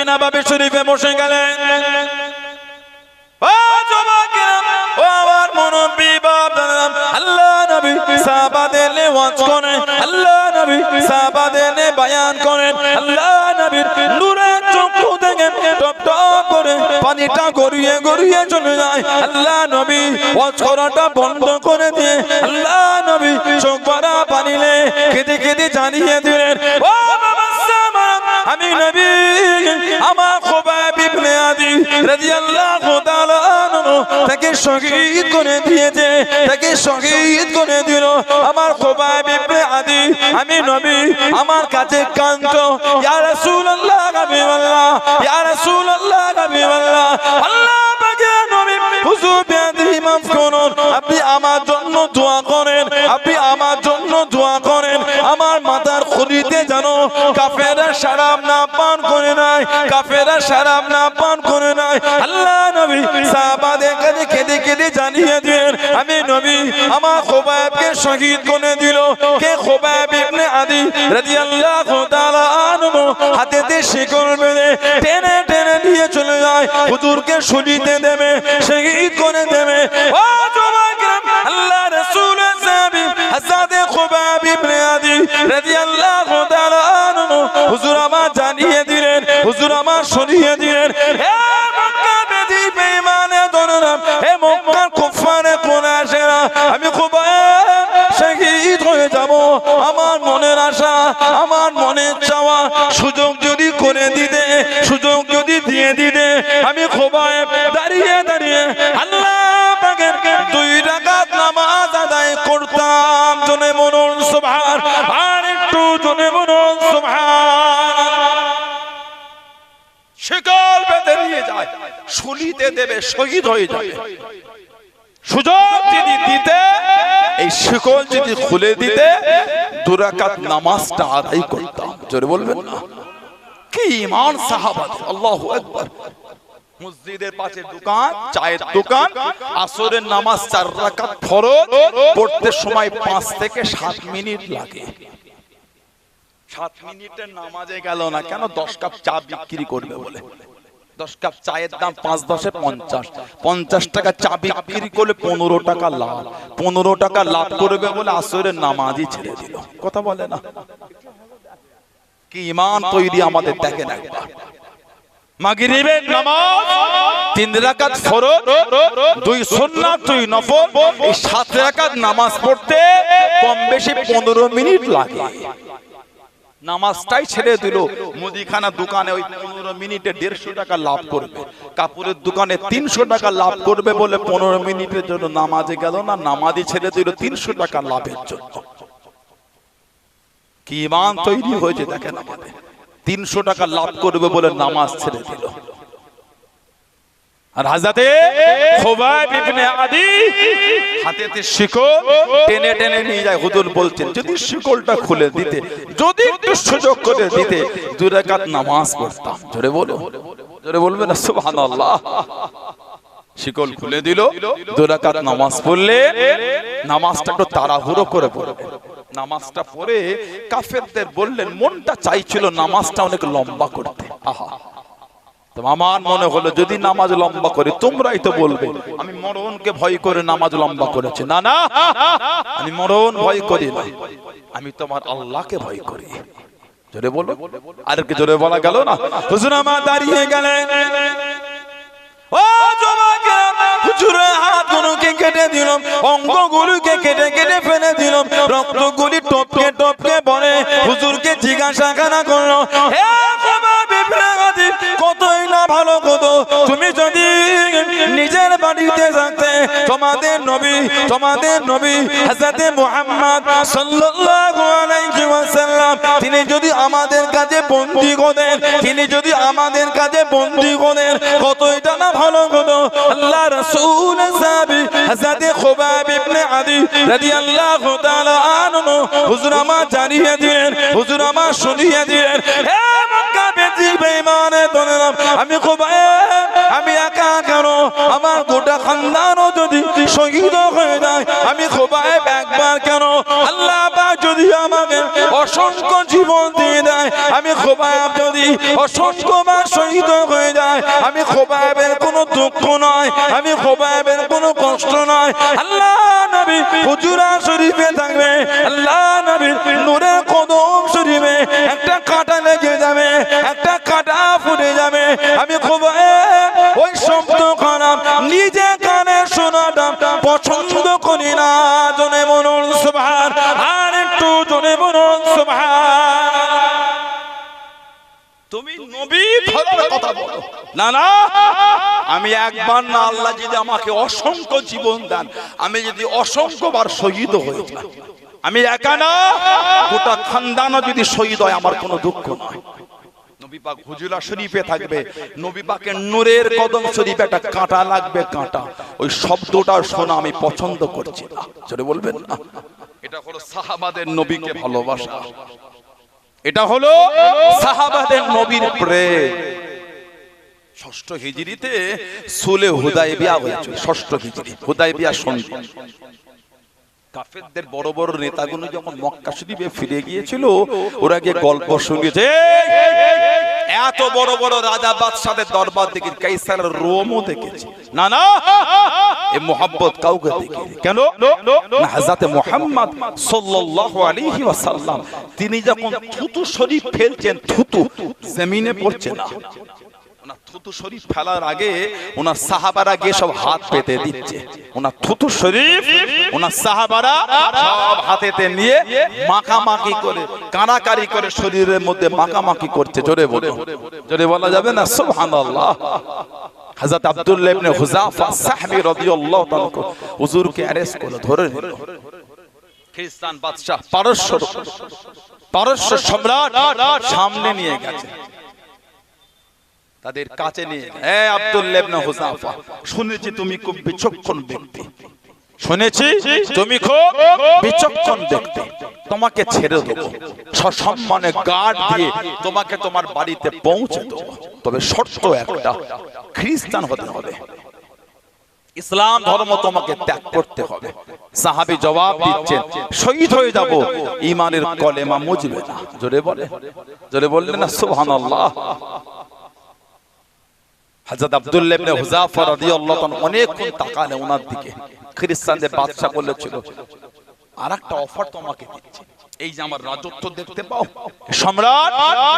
মসজিদে নববী শরীফে বসে গেলেন। ও যুবকেরা, ও আমার মুরব্বি বাবারা, আল্লাহ নবী সাহাবাদের ওয়াজ করেন, আল্লাহ নবী সাহাবাদের বয়ান করেন, আল্লাহ নবীর নূরের চক্ষু থেকে টপ টপ করে পানিটা গড়িয়ে গড়িয়ে চলে যায়। আল্লাহ নবী ওয়াজ করাটা বন্ধ করে দিয়ে আল্লাহ নবী চোখ ভরা পানিলে কেঁদে কেঁদে জানিয়ে দিলেন, ও বাবা আমি নবী আমার খুবাইব ইবনে আদি রাদিয়াল্লাহু তাআলা আনহু তাকে শহীদ করে দিয়েছে, তাকে শহীদ করে দিল আমার খুবাইব ইবনে আদি। আমি নবী আমার কাছে কাঁদতো, ইয়া রাসূলুল্লাহ হাবিবাল্লাহ, ইয়া রাসূলুল্লাহ হাবিবাল্লাহ, আল্লাহ পাকের নবী হুজুর বেয়াদবি মাফ করুন, আপনি আমার জন্য দোয়া করেন, আপনি আমার জন্য দোয়া করেন। আমার মাথার খুলিতে জানো কাফেররা শরাব না পান করে নাই, কাফেররা শরাব না পান করে নাই। আল্লাহ নবী সাহাবাদের কাছে কেঁদে কেঁদে জানিয়ে দিলেন, আমি নবী আমার খুবাইবকে শহীদ করে দিল। কে? খুবাইব ইবনে আদি রাদিয়াল্লাহু তাআলা আনহু হাতেতে শিকল বেঁধে টেনে টেনে নিয়ে চলে যায়, হুজুরকে শহীদে দেবে, শহীদ করে দেবে। ও যুবকেরা, আল্লাহ রাসূলের সাহাবী হযরত খুবাইব ইবনে আদি রাদিয়াল্লাহু তাআলা আনহু হুজুর আমার জানিয়ে দিলেন, হুজুর আমার শুনিয়ে দিলেন, হে মক্কা বেদি বেঈমানে দররাম, হে মক্কার কুফারে কুরাইশরা, আমি খুবাইব শহীদ হয়ে যাব। আমার মনের আশা, আমার মনের চাওয়া সুযোগ যদি করে দিতে, সুযোগ যদি দিয়ে দিতে, আমি খুবাইব দাঁড়িয়ে দাঁড়িয়ে আল্লাহ পাকের 2 রাকাত নামাজ আদায় করতাম। জনে বলুন সুবহান, আর একটু জনে বলুন সুবহান। শিকল বেঁধে নিয়ে যায়, শুলিতে দেবে, শহীদ হয়ে যাবে। সুযোগ যদি দিতে, এই শিকল যদি খুলে দিতে, 2 রাকাত নামাজটা আদায় করতাম। জোরে বলবেন না? কি ঈমান সাহাবাদের! আল্লাহু আকবার। মসজিদের পাশে দোকান, চায়ের দোকান, আসরের নামাজ 4 রাকাত ফরজ পড়তে সময় 5 থেকে 7 মিনিট লাগে। 7 মিনিটের নামাজে গেল না কেন? 10 কাপ চা বিক্রি করবে বলে। 10 কাপ চায়ের দাম 5 10 এ 50, 50 টাকা চা বিক্রি করলে 15 টাকা লাভ, 15 টাকা লাভ করবে বলে আসরের নামাজই ছেড়ে দিল। কথা বলে না? কি ঈমান তৈরি আমাদের! দেখেন একবার, মাগরিবের নামাজ 3 রাকাত ফরজ, 2 সুন্নাত, 2 নফল, এই 7 রাকাত নামাজ পড়তে কম বেশি 15 মিনিট লাগে। নামাজটাই ছেড়ে দিল। মুদিখানা দোকানে ওই 15 মিনিটে 150 টাকা লাভ করবে, কাপড়ের দোকানে 300 টাকা লাভ করবে বলে 15 মিনিটের জন্য নামাজে গেল না, নামাজই ছেড়ে দিল 300 টাকা লাভের জন্য। কি ঈমান তৈরি হয়েছে দেখেন আমাদের! 300 টাকা লাভ করবে বলে নামাজ ছেড়ে দিল। আর হযরতে খুবাইব ইবনে আদি হাতেতে শিকল টেনে টেনে নিয়ে যায়। হুজুর বলছেন, যদি শিকলটা খুলে দিতে, যদি একটু সুযোগ করে দিতে, 2 রাকাত নামাজ পড়তাম। জোরে বলো, জোরে বলবেন না সুবহানাল্লাহ। শিকল খুলে দিল, 2 রাকাত নামাজ পড়লে, নামাজটা একটু তাড়াহুড়ো করে পড়বে। নামাজটা পড়ে কাফেরদের বললেন, মনটা চাইছিল নামাজটা অনেক লম্বা করতে। আহা, তো আমার মনে হলো যদি নামাজ লম্বা করে, তোমরাই তো বলবে আমি মরণকে ভয় করে নামাজ লম্বা করেছি। না না, আমি মরণ ভয় করি না, আমি তোমার আল্লাহকে ভয় করি। জোরে বলো, আর কি জোরে বলা গেল না? হুজুর আমার দাঁড়িয়ে গেলেন। ও যুবকেরা, হুজুরের হাতগুলোকে কেটে দিলাম, অঙ্গগুলোকে কেটে কেটে ফেলে দিলাম, রক্তগুলি টপকে টপকে পড়ে। হুজুরকে জিজ্ঞাসা করলো, হে খুবাইব ইবনে আদি, কতই না ভালো কত, তুমি যদি নিজের বাড়িতে থাকতে, তোমাদের নবী হযরতে মুহাম্মদ সাল্লাল্লাহু আলাইহি ওয়াসাল্লাম তিনি যদি আমাদের কাছে বন্দী করেন, তিনি যদি আমাদের কাছে বন্দী করেন, কতইটা না ভালো কত। আল্লাহ রাসূল সাহাবী হযরতে খুবাইব ইবনে আদি রাদিয়াল্লাহু তাআলা আনহু হুজুর আমার জানিয়ে দিলেন, হুজুর আমার শুনিয়ে দিলেন, হে মক্কা বেদি বেঈমানে দররাম, আমি খুবাইব, আমি একা কেন, আমার গোটা খানদানও যদি শহীদ হয়ে যায়, আমি খুবাইব একবার কেন, আল্লাহ পাক যদি আমাকে অসংখ্য জীবন দিয়ে দেয়, আমি খুবাইব যদি অসংখ্যবার শহীদ হয়ে যায়, আমি খোবাবের কোনো দুঃখ নয়, আমি খোবাবের কোনো কষ্ট নয়। আল্লাহ নবী হুজুরা শরীফে থাকবে, আল্লাহ নবীর নূরের কদম শরীফে একটা কাঁটা লেগে যাবে, একটা কাঁটা ফুটে যাবে। আমি খোবাব ওই শব্দ খারাপ নিজে কানে শোনাটা পছন্দ করি না। জনে বলুন সুবহান, আর একটু জনে বলুন সুবহান। তুমি নবী ধর্মের কথা বলো না, না আমি একবার না, আল্লাহ যদি আমাকে অসংখ্য জীবন দেন, আমি যদি অসংখ্যবার শহীদ হয়ে যাই, আমি একা না গোটা খানদানও যদি শহীদ হয় আমার কোনো দুঃখ নয়। নবী পাক হুজুরা শরীফে থাকবে, নবী পাকের নূরের কদম শরীফে একটা কাঁটা লাগবে, কাঁটা। ওই শব্দটা শোনা আমি পছন্দ করছি না। জোরে বলবেন না। এটা হলো সাহাবাদের নবীকে ভালোবাসা, এটা হলো সাহাবাদের নবীর প্রেম। ষষ্ঠ হিজরিতে সুলে হুদায়বিয়া হয়েছিল। ষষ্ঠ হিজরি হুদায়বিয়া সন্ধি। কাফেরদের বড় বড় নেতাগুলো যখন মক্কা শরীফে ফিরে গিয়েছিল, ওরা গিয়ে গল্প শুনিয়েছে, এত বড় বড় রাজা বাদশাদের দরবার দেখে কাইসারের রোমও দেখেছে না, না এ মোহাব্বত কাউকে দেখে কেন না। হযরত মুহাম্মদ সাল্লাল্লাহু আলাইহি ওয়াসাল্লাম তিনি যখন থুতু শরীফ ফেলছেন, থুতু জমিনে পড়ছে না, ওনার থুতু শরীফ ফেলার আগে ওনার সাহাবারা গিয়ে সব হাত পেতে দিচ্ছে। ওনার থুতু শরীফ ওনার সাহাবারা সব হাতেতে নিয়ে মাখামাখি করে, কানাকারি করে শরীরের মধ্যে মাখামাখি করছে। জোরে বলে, জোরে বলা যাবে না সুবহানাল্লাহ। হযরত আব্দুল্লাহ ইবনে হুযাফা সাহবী রাদিয়াল্লাহু তাআলা হুজুরকে অ্যারেস্ট করে ধরে নিল। খ্রিস্টান বাদশা পারস্য সম্রাট সামনে নিয়ে গেছে, তাদের কাছে নিয়ে, হে আব্দুল্লাহ ইবনে হুযাফা, শুনেছি তুমি খুব বিচক্ষণ ব্যক্তি, শুনেছি তুমি খুব বিচক্ষণ ব্যক্তি, তোমাকে ছেড়ে দেবো, সসম্মানে গার্ড দিয়ে তোমাকে তোমার বাড়িতে পৌঁছে দেবো, তবে শর্ত একটা, খ্রিস্টান হতে হবে, ইসলাম ধর্ম তোমাকে ত্যাগ করতে হবে। সাহাবী জবাব দিচ্ছেন, শহীদ হয়ে যাব, ঈমানের কলেমা মুজবে না। জোরে বলে, জোরে বললেন না সুবহানাল্লাহ। হযরত আব্দুল্লাহ ইবনে হুযাফা রাদিয়াল্লাহু তাআলা অনেকক্ষণ তাকালেন ওনার দিকে। খ্রিস্টানদের বাদশা বলেছিল, আরেকটা অফার তোমাকে দিচ্ছি, এই যে আমার রাজত্ব দেখতে পাও, সম্রাট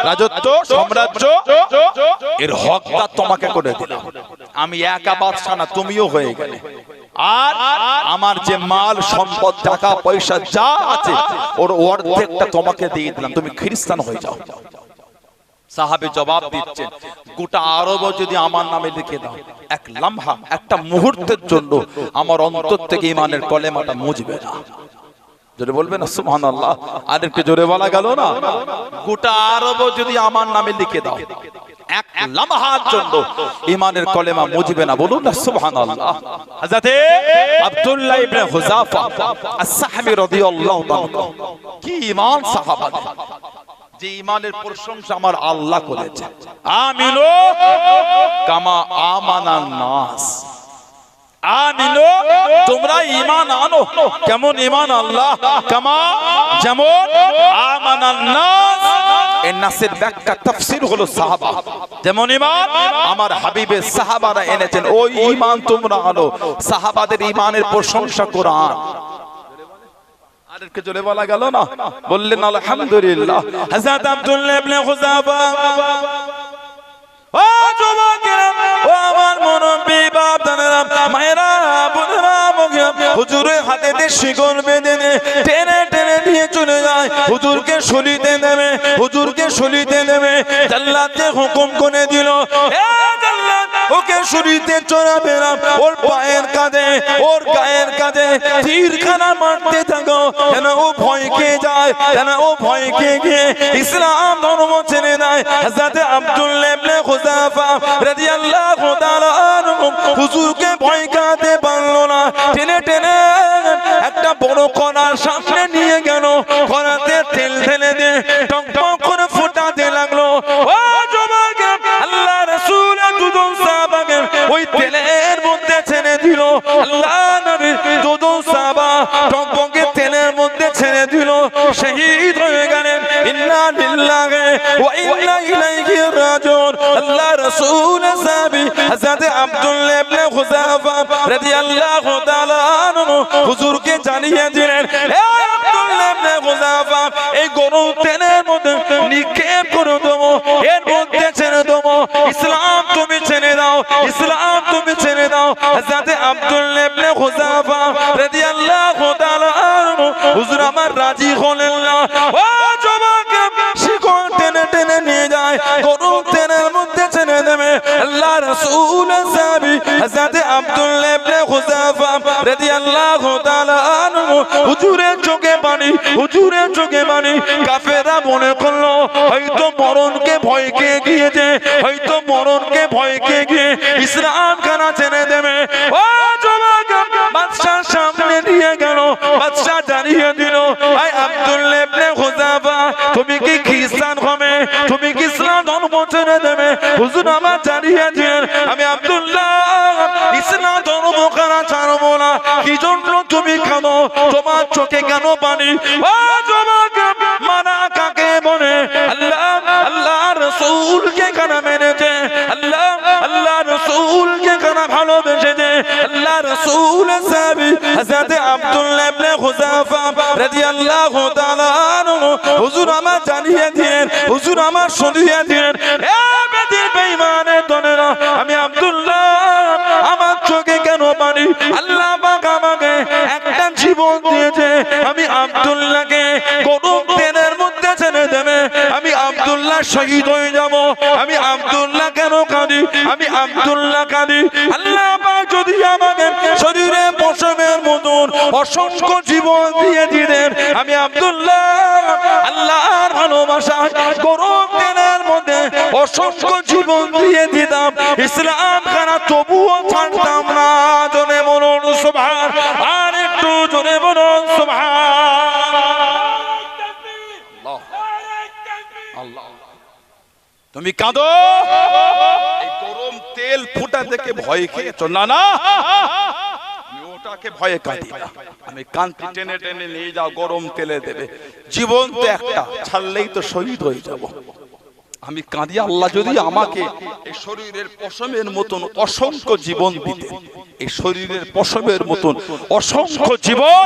রাজত্ব, সাম্রাজ্য, এর হকদার তোমাকে করে দিলাম। আমি একা বাদশা না, তুমিও হয়ে গেলে, আর আমার যে মাল সম্পদ টাকা পয়সা যা আছে ওর অর্ধেকটা তোমাকে দিয়ে দিলাম, তুমি খ্রিস্টান হয়ে যাও। সাহাবী জবাব দিচ্ছেন, গোটা আরব যদি আমার নামে লিখে দাও, এক লম্হা, একটা মুহূর্তের জন্য আমার অন্তর থেকে ঈমানের কলেমাটা মুজবে না। জোরে বলবেন না সুবহানাল্লাহ। আরেকটু জোরে বলা গেল না, গোটা আরব যদি আমার নামে লিখে দাও, এক লম্হার জন্য ঈমানের কলেমা মুজবে না। বলুন না সুবহানাল্লাহ। হযরত আব্দুল্লাহ ইবনে হুযাফা আস-সাহবী রাদিয়াল্লাহু তাআলা কি ঈমান সাহাবা, যে ঈমানের প্রশংসা আমার আল্লাহ করেছে। আমিনু কামা আমানান নাস, আমিনু তোমরা ঈমান আনো, কেমন ঈমান আল্লাহ, কামা যেমন আমানান নাস। এর নাসের ব্যাখ্যা তাফসীর হলো সাহাবা, যেমন ঈমান আমার হাবিবের সাহাবারা এনেছেন, ওই ঈমান তোমরা আনো। সাহাবাদের ঈমানের প্রশংসা কোরআন। আরেকটু জোরে বলা গেল না, বললেন আলহামদুলিল্লাহ। হযরত আব্দুল্লাহ ইবনে হুযাফা, ও যুবকেরা, ও আমার মুরব্বি বাপ দাদারা, মায়েরা, বোনেরা, হুজুরের হাতে শিকল বেঁধে টেনে টেনে নিয়ে চলে যায়, হুজুরকে সলিতে দেবে, হুজুরকে সলিতে দেবে। জাল্লাতে হুকুম করে দিল, এ জাল্লাত, ওকে সলিতে চড়াবে না, ওর পায়ের কাঁধে, ওর গায়ের কাঁধে তীরখানা মারতে থাকো, যেন ও ভয় খেয়ে যায়, যেন ও ভয় খেয়ে গিয়ে ইসলাম ধর্ম ছেড়ে দেয়। হযরত আব্দুল্লাহ ইবনে হুযাফা রাদিয়াল্লাহু তাআলা আনহু হুজুরকে ভয় কাঁদতে পারলো না, টেনে টেনে একটা বড় কণার সামনে নিয়ে গেল, কণাতে তেল ঢেলে দিয়ে টক টক করে ফোটাতে লাগলো। ও যুবক, আল্লাহ রাসূল দুজন সাহাবাকে ওই তেলের মধ্যে ছেড়ে দিল। আল্লাহ নবী দুজন সাহাবা টকবকে তেলের মধ্যে ছেড়ে দিল, শহীদ হয়ে গেলেন। ইন্না লিল্লাহি ওয়া ইন্না ইলাইহি রাজিউন। আল্লাহ রাসূল সাহাবী হযরত আব্দুল্লাহ ইবনে হুযাফা রাদিয়াল্লাহু তাআলা আনহু হুজুরকে জানিয়ে দিলেন, হে আব্দুল্লাহ ইবনে হুযাফা, এই গরম তেলের মধ্যে নিক্ষেপ করে দেবো, এর মধ্যে ছেড়ে দেবো, ইসলাম তুমি ছেড়ে দাও, ইসলাম তুমি ছেড়ে দাও। হযরত আব্দুল্লাহ ইবনে হুযাফা রাদিয়াল্লাহু তাআলা আনহু হুজুর আমার রাজি হলেন না। ও যুবক, শিকল টেনে টেনে নিয়ে যায়, গরম তেলের মধ্যে ছেড়ে দেবে। আল্লাহ রাসূল সাহাবী হযরত আব্দুল্লাহ ইবনে হুযাফা রাদিয়াল্লাহু তাআলা আনহু হুজুরের চোখে পানি, হুজুরের চোখে পানি। কাফেররা মনে করলো হয়তো মরণকে ভয় পেয়ে গিয়েছে, হয়তো মরণকে ভয় পেয়ে গিয়ে ইসলাম খানা ছেড়ে দেবে। ও যুবক, বাদশার সামনে নিয়ে গেল, বাদশা জানিয়ে দিল, আই আব্দুল্লাহ ইবনে হুযাফা, তুমি কি খ্রিস্টান হবে, তুমি কি ইসলাম ধর্ম ছেড়ে দেবে? হুজুর আমার জানিয়ে দিলেন, আমি আব্দুল্লাহ ইসলাম ধর্ম খানা ছাড়বো না। কি জন্য তুমি কেন, তোমার চোখে কেন পানি? ও যুবক, মানা কাকে বলে? আল্লাহ আল্লাহ রাসূলকে কানা মেনেছে, আল্লাহ আল্লাহ রাসূলকে কানা ভালোবেসেছে। আল্লাহ রাসূল সাহাবী হযরত আব্দুল্লাহ ইবনে হুযাফা রাদিয়াল্লাহু তাআলা আনহু হুজুর আমার জানিয়ে দিলেন, হুজুর আমার শুনিয়ে দিলেন, এ বেদির বেঈমানের দলেরা, আমি আব্দুল্লাহ, আমার চোখে কেন পানি? আল্লাহ পাক আমাকে একটা জীবন দিয়েছে, আমি আব্দুল্লাহকে গরম তেলের মধ্যে ছেড়ে দেবে, আমি আব্দুল্লাহ শহীদ হয়ে যাব। আমি আব্দুল্লাহ কেন কাঁদি? আমি আব্দুল্লাহ কাঁদি, আল্লাহ পাক যদি আমাকে শরীরে পশমের মতন অসংখ্য জীবন দিয়ে দিলেন, আমি আব্দুল্লাহ আল্লাহর ভালোবাসায় গরম তেলের মধ্যে অসংখ্য জীবন দিয়ে দিতাম, ইসলাম খানা তবুও ছাড়তাম না। জোরে বলুন সুবহান, আর একটু জোরে বলুন সুবহান। তুমি কাঁদো, এই গরম তেল ফুটা থেকে ভয় খেয়েছো? না না, আমি ওটাকে ভয়ে কাঁদি না, আমি কান্তি টেনে টেনে নিয়ে যাও, গরম তেলে দেবে, জীবন তো একটা, ছাড়লেই তো শহীদ হয়ে যাব। আমি কাঁদি, আল্লাহ যদি আমাকে এই শরীরের পশমের মতন অসংখ্য জীবন দিতেন, এই শরীরের পশমের মতন অসংখ্য জীবন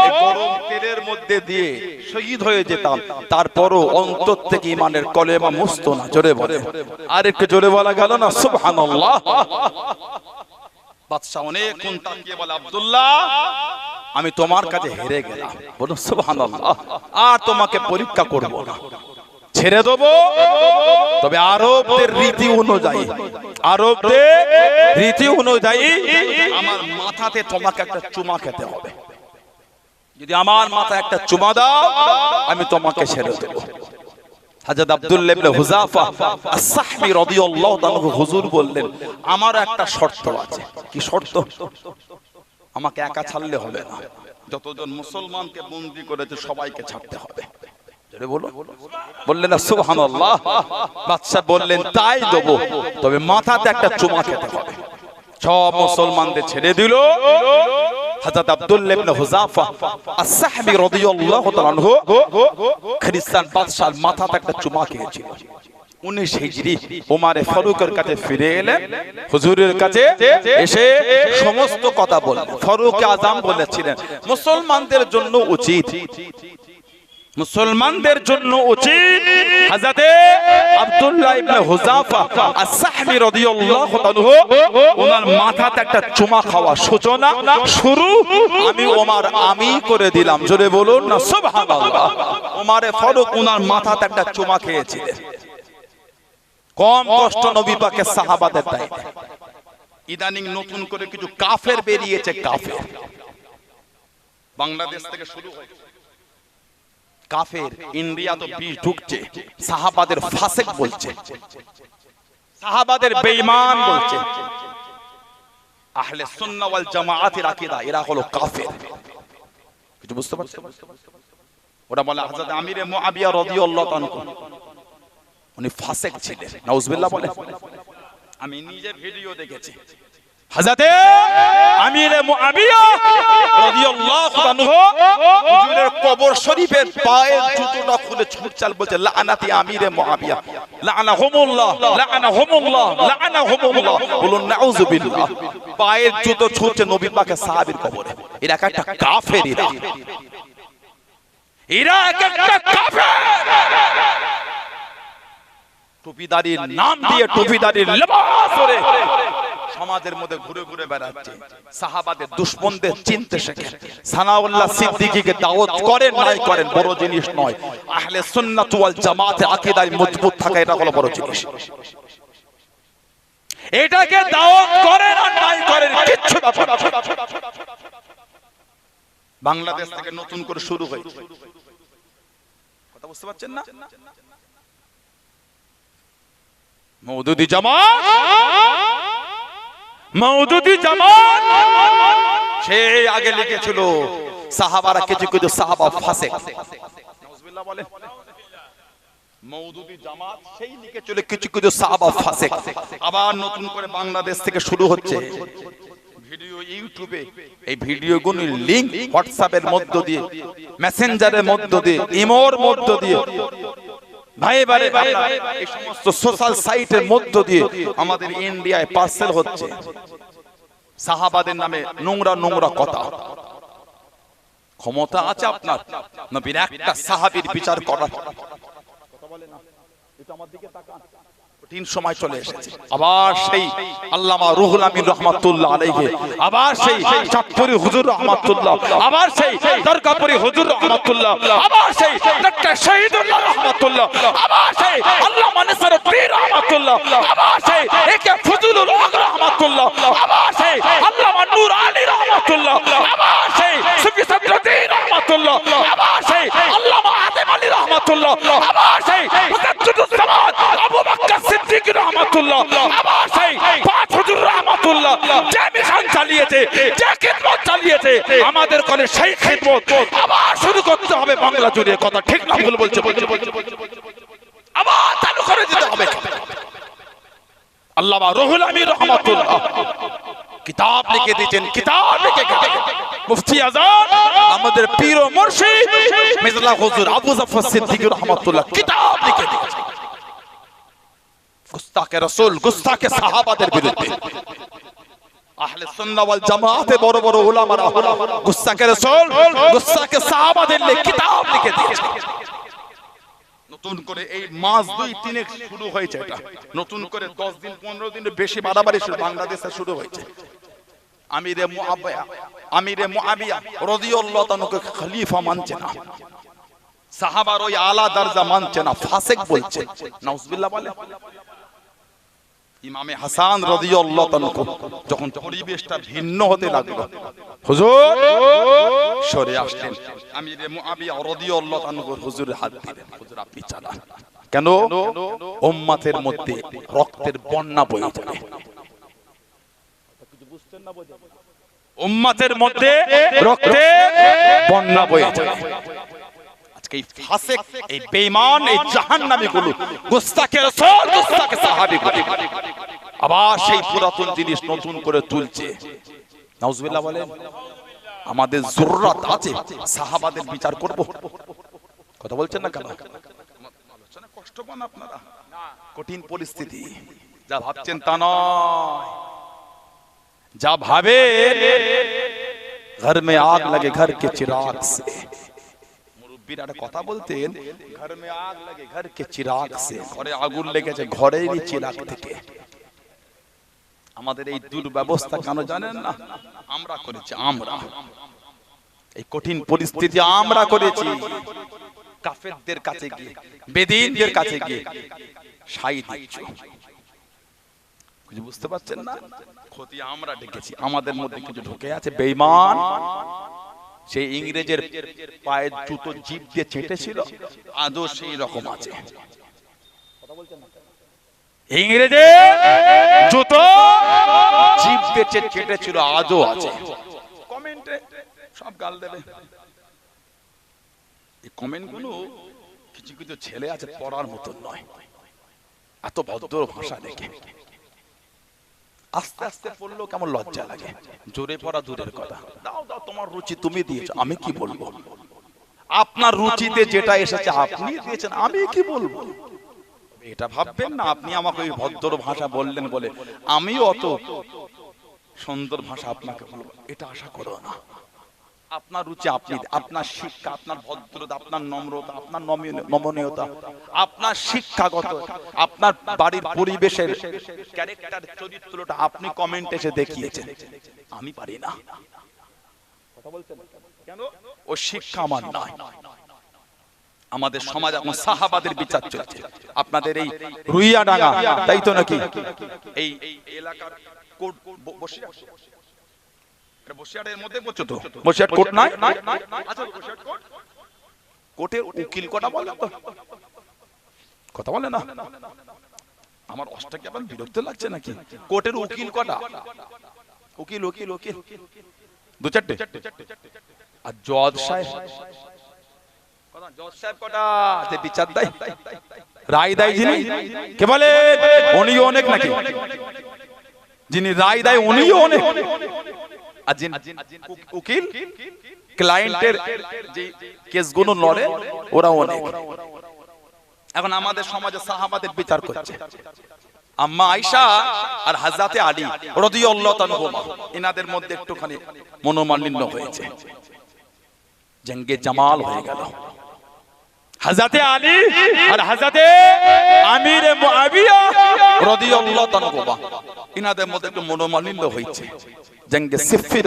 এই গরম তেলের মধ্যে দিয়ে শহীদ হয়ে যেতাম, তারপরও অন্তর থেকে ইমানের কলেমা মুছতো না। জোরে বলে, আর একটু জোরে বলা গেল না সুবহানাল্লাহ। বাদশা অনেকক্ষণ তাকিয়ে বলে, আব্দুল্লাহ, আমি তোমার কাছে হেরে গেলাম, বলুন সুবহানাল্লাহ, আর তোমাকে পরীক্ষা করব না, ছেড়ে দেবো। তবে আরবদের রীতি অনুযায়ী, আরবদের রীতি অনুযায়ী আমার মাথাতে তোমাকে একটা চুমা খেতে হবে। যদি আমার মাথায় একটা চুমা দাও, আমি তোমাকে ছেড়ে দেবো। হযরত আব্দুল্লাহ ইবনে হুযাফা আস-সাহবী রাদিয়াল্লাহু তাআলা হুজুর বললেন, আমার একটা শর্ত আছে। কি শর্ত? আমাকে একা ছাড়লে হবে না, যতজন মুসলমানকে বন্দী করেছে সবাইকে ছাড়তে হবে। বললেন না সুবহানাল্লাহ। বাদশা বললেন, তাই দেবো, তবে মাথাতে একটা চুমা খেতে হবে। সব মুসলমানদের ছেড়ে দিল। হযরত আব্দুল্লাহ ইবনে হুযাফা আস-সাহবী রাদিয়াল্লাহু তাআলা আনহু খ্রিস্টান বাদশার মাথাতে একটা চুমা খেয়েছিল। 19 হিজরি ওমর ফারুকের কাছে ফিরে এলেন, হুজুরের কাছে এসে সমস্ত কথা বললেন। ফারুক আযম বলেছিলেন, মুসলমানদের জন্য উচিত, মুসলমানদের জন্য উচিত হযরত আব্দুল্লাহ ইবনে হুযাফা আস-সাহবী রাদিয়াল্লাহু তাআলা ওনার মাথাতে একটা চুমা খাওয়া সূচনা শুরু আমি ওমর আমি করে দিলাম। জোরে বলুন না সুবহানাল্লাহ। ওমর ফারুক ওনার মাথাতে একটা চুমা খেয়েছিলেন। কম কষ্ট নবী পাকের সাহাবাদের তাই। ইদানিং নতুন করে কিছু কাফের বেরিয়েছে, কাফের বাংলাদেশ থেকে শুরু হয়েছে। কাফের ইন্ডিয়া তো বিষ ঢুকছে, সাহাবাদের ফাসিক বলছে, সাহাবাদের বেঈমান বলছে। আহলে সুন্নাহ ওয়াল জামাআতের আকীদা এরা হলো কাফের। কিছু বুঝতে পারছেন? ওরা বলে হযরত আমির মুআবিয়া রাদিয়াল্লাহু আনহু উনি ফাসিক ছিলেন, নাউজুবিল্লাহ বলে। আমি নিজে ভিডিও দেখেছি, হযরতে আমিরে মুআবিয়া রাদিয়াল্লাহু আনহু হুজুরের কবর শরীফের পায়ের জুতোটা খুলে ছুটচাল বলছে লাআনাতি আমিরে মুআবিয়া লাআনাহুমুল্লাহ লাআনাহুমুল্লাহ লাআনাহুমুল্লাহ বলুন নাউযুবিল্লাহ। পায়ের জুতো ছুটছে নবী পাকের সাহাবীর কবরে। এরা একটা কাফের, এরা একটা কাফের। টুপিদারির নাম দিয়ে টুপিদারির লিবাস পরে সমাজের মধ্যে ঘুরে ঘুরে বেড়াচ্ছে। সাহাবাদের দুশমনদের চিনতে শেখে। সানাউল্লাহ সিদ্দিকীকে দাওয়াত করেন নাই করেন বড় জিনিস নয়। আহলে সুন্নাত ওয়াল জামাতে আকীদায় মজবুত থাকা এটা হলো বড় জিনিস। এটাকে দাওয়াত করেন আর নাই করেন কিচ্ছু ব্যাপার না। বাংলাদেশ থেকে নতুন করে শুরু হয়েছে, কথা বুঝতে পারছেন না? মওদুদি জামাত, মওদুদি জামাত সেই আগে লিখেছিল সাহাবারা কিছু কিছু সাহাবা ফাসিক। নাউজুবিল্লাহ বলে। মওদুদি জামাত সেই লিখেছিল কিছু কিছু সাহাবা ফাসিক। আবার নতুন করে বাংলাদেশ থেকে শুরু হচ্ছে ভিডিও ইউটিউবে। এই ভিডিওগুলোর লিংক হোয়াটসঅ্যাপের মধ্য দিয়ে, মেসেঞ্জারের মধ্য দিয়ে, ইমোর মধ্য দিয়ে, ভাই বারে এই সমস্ত সোশ্যাল সাইটের মধ্য দিয়ে আমাদের ইন্ডিয়ায় পার্সেল হচ্ছে সাহাবাদের নামে নোংরা নোংরা কথা। ক্ষমতা আছে আপনার নবীর একটা সাহাবীর বিচার করার, কথা বলে না? এটা আমার দিকে তাকান। কঠিন সময় চলে এসেছে। আবার সেই আল্লামা রুহুল আমিন রাহমাতুল্লাহ আলাইহি, আবার সেই চাঁদপুরি হুজুর রাহমাতুল্লাহ, আবার সেই দরগাপুরি হুজুর রাহমাতুল্লাহ, আবার সেই ডক্টর শহীদুল্লাহ রাহমাতুল্লাহ, আবার সেই আল্লামা নাসিরউদ্দিন রাহমাতুল্লাহ, আবার সেই একে ফজলুল হক রাহমাতুল্লাহ, আবার সেই আল্লামা নূর আলী রাহমাতুল্লাহ, আবার সেই সুফি সাদরুদ্দিন রাহমাতুল্লাহ, আবার সেই আল্লামা আযম আলী রাহমাতুল্লাহ, আবার সেই মুজাদ্দিদুস জামাত আবু বকর সিদ্দিক রাহমাতুল্লাহ, আবার সেই পাঁচ হুজুর রাহমাতুল্লাহ যে মিশন চালিয়েছে, যে খিদমত চালিয়েছে, আমাদের কোনে সেই খিদমত আবার শুরু করতে হবে বাংলা জুড়ে। কথা ঠিক না ভুল বলছে? আবার চালু করে দিতে হবে। আল্লামা রুহুল আমিন রাহমাতুল্লাহ কিতাব লিখে দিয়েছেন, কিতাব লিখে মুফতি আযম আমাদের পীর ও মুর্শিদ মির্জা হুজুর আবু জাফর সিদ্দিক রাহমাতুল্লাহ কিতাব লিখে দিয়েছেন গুস্তাখে রাসূল, গুস্তাখে সাহাবাদের বিরুদ্ধে। আহলে সুন্নাহ ওয়াল জামাতে বড় বড় উলামারা গুস্তাখে রাসূল, গুস্তাখে সাহাবাদের কিতাব লিখে দিয়েছেন। নতুন করে এই মাস 2-3 শুরু হয়েছে। এটা নতুন করে 10 দিন 15 দিনের বেশি বাড়াবাড়ি শুরু বাংলাদেশে শুরু হয়েছে। আমিরে মুআবিয়া রাদিয়াল্লাহু তাআলাকে খলিফা মানছে না, সাহাবার ওই আলা দরজা মানছে না, ফাসিক বলছে। নাউজুবিল্লাহ বলে। ইমামে হাসান রাদিয়াল্লাহু তাআলা যখন পরিবেশটা ভিন্ন হতে লাগলো, হুজুর সরে আসলেন। আমিরে মুআবিয়া রাদিয়াল্লাহু তাআলা হুজুরের হাত দিলেন, হুজুর আপনি চালান। কেন? উম্মতের মধ্যে রক্তের বন্যা বয়ে যাবে। কিছু বুঝছেন না? উম্মতের মধ্যে রক্তের বন্যা বয়ে যাবে। আজকে এই ফাসিক, এই বেঈমান, এই জাহান্নামী গুলো, গুস্তাখে রাসূল, গুস্তাখে সাহাবী আবার সেই পুরাতন জিনিস নতুন করে তুলছে। নাউজুবিল্লাহ বলেন। আমাদের জরুরত আছে সাহাবাদের বিচার করব। কথা বলছেন না কেন? আলোচনা কষ্ট পান আপনারা? কঠিন পরিস্থিতি, যা ভাবছেন তা নয়। যা ভাবে ঘর মে আগ লাগে ঘর কে চিরাগ সে। মুরব্বিরা একটা কথা বলতেন, ঘর মে আগ লাগে ঘর কে চিরাগ সে। ঘরে আগুন লেগেছে ঘরেরই চিরাগ থেকে। আমাদের এই দুর্ব্যবস্থা কেন জানেন না? আমরা করেছি। আমরা এই কঠিন পরিস্থিতি আমরা করেছি। কাফেরদের কাছে গিয়ে, বেদিনদের কাছে গিয়ে সাই দিচ্ছ। কিছু বুঝতে পারছেন না? ক্ষতি আমরা ডেকেছি। আমাদের মধ্যে কিছু ঢুকে আছে বেঈমান। সেই ইংরেজের পায়ের জুতো জিভ দিয়ে ছেঁটেছিল, আজও সেই রকম আছে। কথা বলছেন না? ইংরেজের জুতো জিভ দিয়ে ছেঁটেছিল, আজও আছে। কমেন্টে সব গাল দেবে। এই কমেন্ট গুলো কিছু কিছু ছেলে আছে পড়ার মতো নয়, এত ভদ্র ভাষা দেখে আস্তে আস্তে পড়লেও কেমন লজ্জা লাগে, জোরে পড়া দূরের কথা। দাও দাও, তোমার রুচি তুমি দিয়েছো, আমি কি বলবো? আপনার রুচিতে যেটা এসেছে আপনি দিয়েছেন, আমি কি বলবো? এটা ভাববেন না আপনি আমাকে ওই ভদ্র ভাষা বললেন বলে আমি অত সুন্দর ভাষা আপনাকে বলবো, এটা আশা করো না। আপনার রুচি আপনি, আপনার শিক্ষা, আপনার ভদ্রতা, আপনার নম্রতা, আপনার নমনীয়তা, আপনার শিক্ষাগত, আপনার বাড়ির পরিবেশের ক্যারেক্টার, চরিত্রটা আপনি কমেন্ট এসে দেখিয়েছেন, আমি পারি না। কথা বলছেন কেন? ও শিক্ষা আমার নয়। আমাদের সমাজ এখন সাহাবাদের বিচার চলছে। আপনাদের এই রুইয়াডাঙ্গা, তাই তো নাকি? এই এলাকার কোট বসিরহাটের মধ্যে পড়ছো তো? বসিরহাট কোট নাই? আচ্ছা, বসিরহাট কোট, কোটের উকিল কটা বলে তো? কথা বলে না? আমার অষ্টাকে আপনার বিরক্ত লাগছে নাকি? কোটের উকিল কটা? উকিল উকিল উকিল দু চারটে। আর জজ সাহেব, জজ সাহেব কটা? যে বিচার দেয়, রায় দেয় যিনি, কে বলে? উনিও অনেক নাকি? যিনি রায় দেয় উনিও অনেক। আর উকিল ক্লায়েন্টের যে কেসগুলো লড়ে ওরা অনেক। এখন আমাদের সমাজে সাহাবাদের বিচার করছে। আম্মা আয়েশা আর হযরতে আলী রাদিয়াল্লাহু তাআলা, এনাদের মধ্যে একটুখানি মনোমালিন্য হয়েছে, জঙ্গে জামাল হয়ে গেল। হযরতে আলী আর হযরতে আমির মুআবিয়া রাদিয়াল্লাহু তাআলা, এনাদের মধ্যে একটু মনোমালিন্য হয়েছে, জঙ্গে সিফফিন,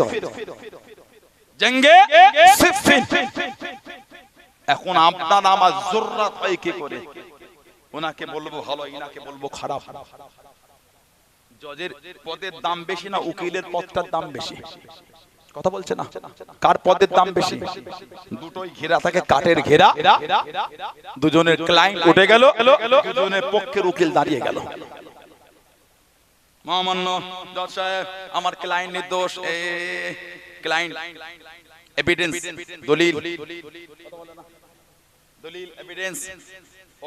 জঙ্গে সিফফিন। এখন আপনার আমার জরুরত হয় কি করে? ওনাকে বলবো ভালো, ইনাকে বলবো খারাপ। জজের পদের দাম বেশি না উকিলের পদটার দাম বেশি? কথা বলছে না? কার পদের দাম বেশি? দুটোই ঘেরা থাকে, কাঠের ঘেরা। দুজনের ক্লায়েন্ট উঠে গেল, দুজনের পক্ষের উকিল দাঁড়িয়ে গেল। মহামান্য জজ সাহেব, আমার ক্লায়েন্ট নির্দোষ, ক্লায়েন্ট এভিডেন্স, দলিল, দলিল এভিডেন্স।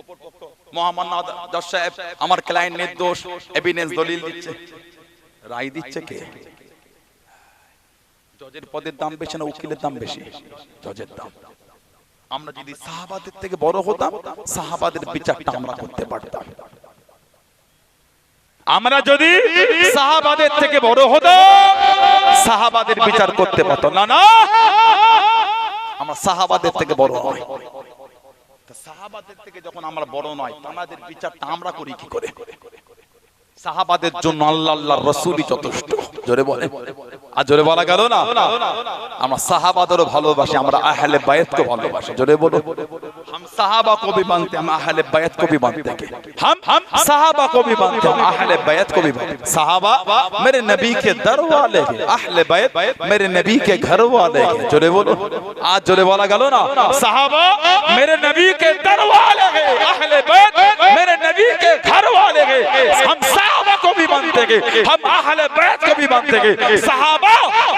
অপর পক্ষ মহামান্য জজ সাহেব, আমার ক্লায়েন্ট নির্দোষ, এভিডেন্স দলিল দিচ্ছে। রায় দিচ্ছে কে? জজের পদের দাম বেশি না উকিলের দাম বেশি? জজের দাম। আমরা যদি সাহাবাদের থেকে বড় হতাম, সাহাবাদের বিচারটা আমরা করতে পারতাম। আমরা যদি সাহাবাদের থেকে বড় হতাম, সাহাবাদের বিচার করতে পারতাম না। না, আমরা সাহাবাদের থেকে বড় নয়। সাহাবাদের থেকে যখন আমরা বড় নয়, আমাদের বিচারটা আমরা করি কি করে? সাহাবাদের জন্য আল্লাহ আল্লাহর রাসূলই যথেষ্ট। জোরে বলে, আর জোরে বলা গেল না? আমরা সাহাবাদেরও ভালোবাসি, আমরা আহলে বাইতকে ভালোবাসি। জোরে বলো, हम साहबा को भी मानते हैं, हम अहले बैत को भी मानते हैं। हम साहबा को भी मानते हैं, हम अहले बैत को भी मानते हैं। साहबा मेरे नबी के दर वाले हैं, अहले बैत मेरे नबी के घर वाले हैं। जोरे बोलो, आज जोरे बोला गलो ना। साहबा मेरे नबी के दर वाले हैं, अहले बैत मेरे नबी के घर वाले हैं। हम साहबा को भी मानते हैं, हम अहले बैत को भी मानते हैं। साहबा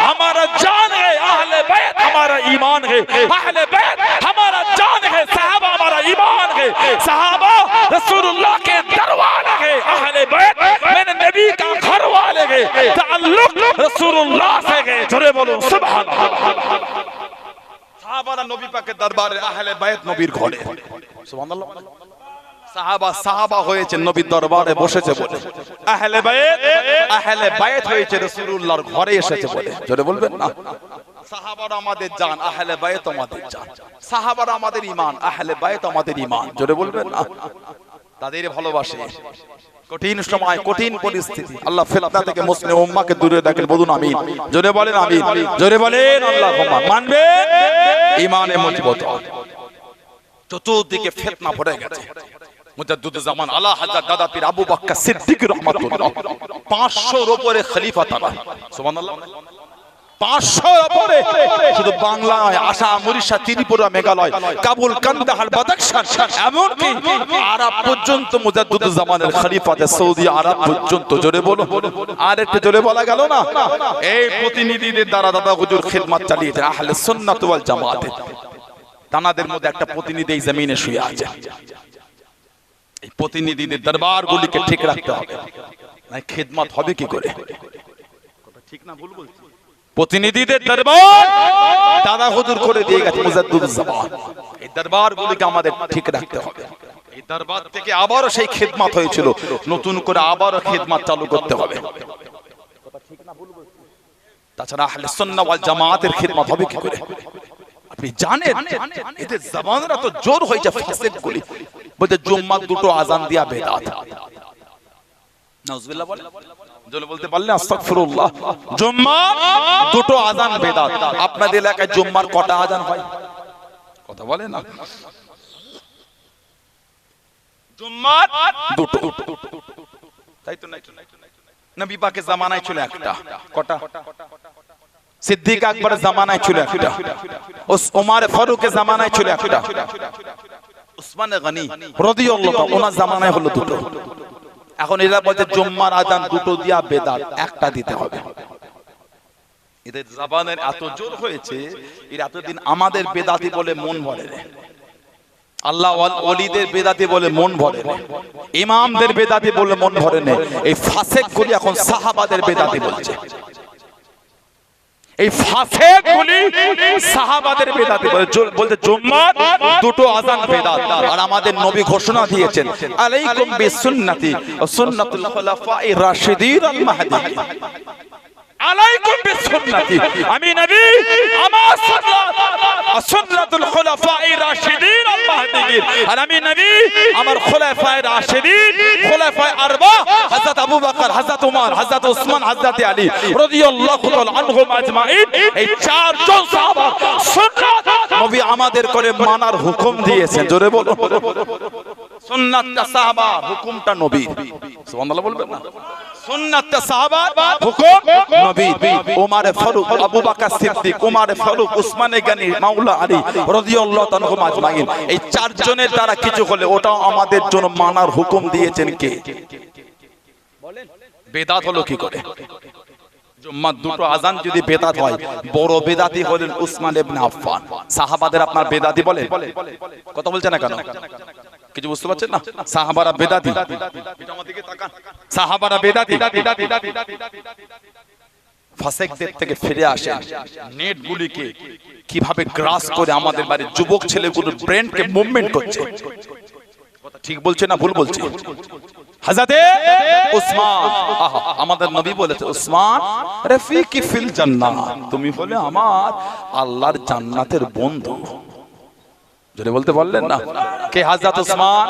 हमारा जान है, अहले बैत हमारा ईमान है। अहले बैत हमारा जान है, साहबा हमारा ईमान है। साहबा रसूलुल्लाह के दरवाजे हैं, अहले बैत मेरे नबी का घर वाले हैं। ताल्लुक रसूलुल्लाह से है। जोरे बोलो सुभान अल्लाह। साहबारा नबी पाक के दरबारे, अहले बैत नबीर घरे। सुभान अल्लाह। সাহাবা সাহাবা হয়েছে নবীর দরবারে বসেছে বলে, আহলে বাইত হয়েছে রাসূলুল্লাহর ঘরে এসেছে বলে। জোরে বলবেন না? সাহাবারা আমাদের জান, আহলে বাইত আমাদের জান। সাহাবারা আমাদের ঈমান, আহলে বাইত আমাদের ঈমান। জোরে বলবেন না? তাদের ভালোবাসে। কঠিন সময়, কঠিন পরিস্থিতি, আল্লাহ ফিতনা থেকে মুসলিম উম্মাহকে দূরে রাখেন। বলুন আমিন। জোরে বলেন আমিন। জোরে বলেন আল্লাহুম্মা। মানবেন, ঈমানে মজবুত। চতুর্দিকে ফিতনা ভরে গেছে। মুজাদ্দিদ জামান আলা হযরত দাদা পীর আবু বকর সিদ্দিক রাহমাতুল্লাহ 500 এর উপরে খলিফা তারা। সুবহানাল্লাহ। 500 এর উপরে, শুধু বাংলায়, আসাম, উড়িষ্যা, ত্রিপুরা, মেঘালয়, কাবুল, কান্দাহার, বাদাখশান, এমনকি আরব পর্যন্ত মুজাদ্দিদ জামানের খলিফাতে, সৌদি আরব পর্যন্ত। জোরে বলো, আর একটু জোরে বলা গেল না? এই প্রতিনিধিদের দ্বারা দাদা হুজুর খিদমত চালিয়েছে আহলে সুন্নাত ওয়াল জামাতে। তানাদের মধ্যে একটা প্রতিনিধি এই জমিনে শুয়ে আছে। এই প্রতিনিধিদের দরবারগুলিকে ঠিক রাখতে হবে। না খিদমত হবে কি করে? কথা ঠিক না ভুল বলছি? প্রতিনিধিদের দরবার দাদা হুজুর করে দিয়ে গেছে মুজাদ্দুদুজ জামান। এই দরবারগুলোকে আমাদের ঠিক রাখতে হবে। এই দরবার থেকে আবারও সেই খিদমত হয়েছিল, নতুন করে আবারও খিদমত চালু করতে হবে। কথা ঠিক না ভুল বলছি? তাছাড়া আহলে সুন্নাহ ওয়াল জামাতের খিদমত হবে কি করে? আপনি জানেন এদের জবানরা তো জোর হয়ে যায় ফাসিক গুলি, বলতে জুম্মা দুটো আজান দিয়া বেদাত। নাউজুবিল্লাহ বলে জোরে বলতে পারলে আস্তাগফিরুল্লাহ। জুম্মা দুটো আজান বেদাত। আপনাদের এলাকায় জুম্মার কটা আজান হয়? কথা বলে না। জুম্মার দুটো, তাই তো? নবী পাকের জামানায় ছিল একটা। কটা? সিদ্দিক আকবরের জামানায় ছিল একটা, ওমর ফারুকের জামানায় ছিল একটা, উসমান গনি রাদিয়াল্লাহু তাআলা ওনার জামানায় হলো দুটো। এখন এরা বলছে জুম্মার আজান দুটো দিয়া বেদাত, একটা দিতে হবে। এদের জবানের এত জোর হয়েছে, এর এতদিন আমাদের বেদাতি বলে মন ভরে না, আল্লাহ ওলিদের বেদাতি বলে মন ভরে না, ইমামদের বেদাতি বলে মন ভরে না। এই ফাসিকগুলি এখন সাহাবাদের বেদাতি বলছে। এই ফাসিকগুলি সাহাবাদের বেদাতি বলতে জুম্মার দুটো আজান বেদাত। আর আমাদের নবী ঘোষণা দিয়েছেন আলাইকুম বিসুন্নতি ওয়া সুন্নাতুল খুলাফায়ে রাশিদিন আল মাহদিয়িন। আলাইকুম বিসুন্নতি, আমি নবী আমার সুন্নাতুল খুলাফায়ে রাশিদিন আল মাহদিয়িন। আর আমি নবী আমার খুলাফায়ে রাশিদিন, খুলাফায়ে আরবা হযরত আবু বকর, হযরত ওমর, হযরত ওসমান, হযরত আলী রাদিয়াল্লাহু তাআলা আনহুম আজমাইন, এই চারজন সাহাবা সুন্নাত নবী আমাদের করে মানার হুকুম দিয়েছেন। জোরে বলো, সুন্নাতটা সাহাবা, হুকুমটা নবী। সুবহানাল্লাহ বলবেন না? সুন্নাতটা সাহাবা, হুকুম নবী। ওমর ফারুক, আবু বকর সিদ্দিক, ওমর ফারুক, উসমান গনি, মাওলা আলী রাদিয়াল্লাহু তাআলা আনহুম আজমাইন, এই চারজনের দ্বারা কিছু হলে ওটাও আমাদের জন্য মানার হুকুম দিয়েছেন কে? বলেন বেদাত হলো কি করে? জুম্মার দুটো আজান যদি বেদাত হয়, বড় বেদাতি হলেন উসমান ইবনে আফফান। সাহাবাদের আপনার বেদাতি বলে? কথা বলছেন না কেন? কিছু বুঝতে পারছেন না? সাহাবারা বেদাতি, এটা আমার দিকে তাকান, সাহাবারা বেদাতি। ফাসিকদের থেকে ফিরে আসেন, নেটগুলিকে কিভাবে গ্রাস করে আমাদের বাড়ির যুবক ছেলেগুলোর ব্রেনকে মুভমেন্ট করছে। কথা ঠিক বলছে না ভুল বলছে? হযরতে উসমান, আমাদের নবী বলেছে উসমান রফিকি ফিল জান্নাহ, তুমি হলে আমার আল্লাহর জান্নাতের বন্ধু। জোরে বলতে পারলেন না? কে? হযরত উসমান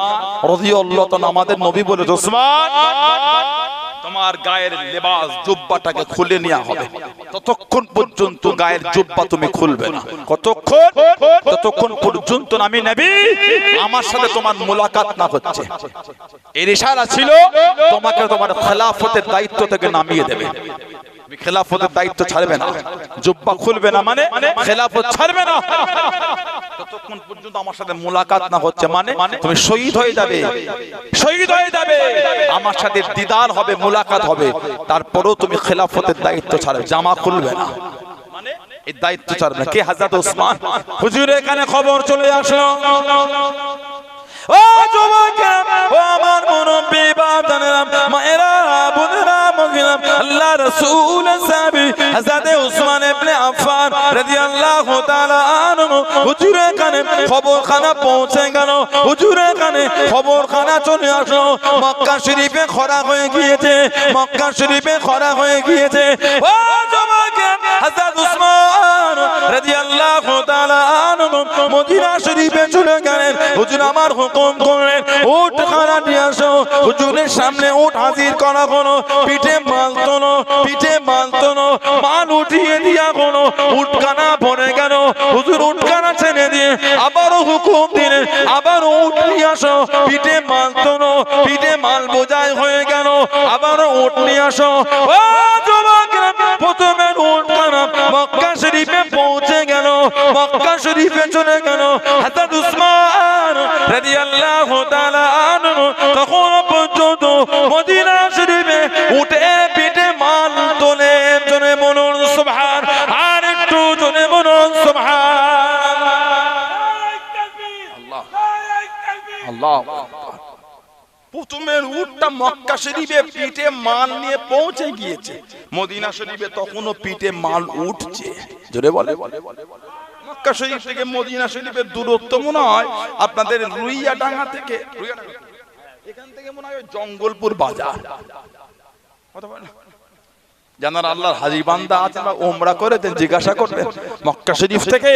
রাদিয়াল্লাহু তাআলা। আমাদের নবী বলেছে উসমান তোমার গায়ের লেবাস জুব্বাটাকে খুলে নেওয়া হবে, ততক্ষণ পর্যন্ত গায়ের জুব্বা তুমি খুলবে না। কতক্ষণ? ততক্ষণ পর্যন্ত আমি নবী আমার সাথে তোমার মুলাকাত না হচ্ছে। এর ইশারা ছিল তোমাকে তোমার খেলাফতের দায়িত্ব থেকে নামিয়ে দেবে। খেলাফতের দায়িত্ব ছাড়বে না, জুব্বা খুলবে না, মানে খেলাফত ছাড়বে না ততক্ষণ পর্যন্ত আমার সাথে মুলাকাত না হচ্ছে। মানে তুমি শহীদ হয়ে যাবে, শহীদ হয়ে যাবে, আমার সাথে দিদার হবে, মুলাকাত হবে, তারপরেও তুমি খেলাফতের দায়িত্ব ছাড়বে, জামা খুলবে না, মানে এই দায়িত্ব ছাড়বে না। কে? হযরত উসমান। হুজুর এখানে খবর চলে আসলো, ও যুবকেরা, ও আমার মুরব্বি বাপদানেরা, মায়েরা, বোনেরা, মহিলা, আল্লাহ রাসূল সাহাবী হযরত উসমান ইবনে আফফান রাদিয়াল্লাহু তাআলা আনহু হুজুরের কানে খবরখানা পৌঁছে গেল। হুজুরের কানে খবরখানা চলে আসলো, মক্কা শরীফে খরা হয়ে গিয়েছে, মক্কা শরীফে খরা হয়ে গিয়েছে। ও যুবকেরা, হযরত উসমান রাদিয়াল্লাহু তাআলা আনহু মদিনা শরীফে চলে গেলেন। হুজুর আমার হুকুম করলেন উট খানা নিয়ে আসো। হুজুরের সামনে উট হাজির করা হলো, পিঠে মাল তোলো, পিঠে মাল তোলো, মাল উঠিয়ে দিয়া হলো, উটখানা ভরে গেল। হুজুর উটখানা ছেড়ে দিয়ে আবারও হুকুম দিলেন, আবারও উট নিয়ে আসো, পিঠে মাল তোলো, পিঠে মাল বোঝাই হয়ে গেল, আবারও উট নিয়ে আসো। ও যুবকেরা, প্রথমে উটখানা মক্কা শরীফে পৌঁছে গেল, মক্কা শরীফে চলে গেল। হযরত উসমান রাদিয়াল্লাহু তাআলা আনহু তখন পর্যন্ত মদিনা শরীফে উঠে পিঠে মাল তোলে। জনে বলুন সুবহান, আর একটু জনে বলুন সুবহান। আল্লাহ আল্লাহ। প্রথমে উটটা মক্কা শরীফে পিঠে মাল নিয়ে পৌঁছে গিয়েছে, মদিনা শরীফে তখনও পিঠে মাল উঠছে। জোরে বলে। মক্কা শরীফ থেকে মদিনা শরীফের দূরত্ব মনে হয় আপনাদের রুইয়াডাঙ্গা থেকে, এখান থেকে মনে হয় জঙ্গলপুর বাজার। কথা বলেন জানার আল্লাহর হাজী বান্দা আছেন বা ওমরা করেছেন, জিজ্ঞাসা করবেন মক্কা শরীফ থেকে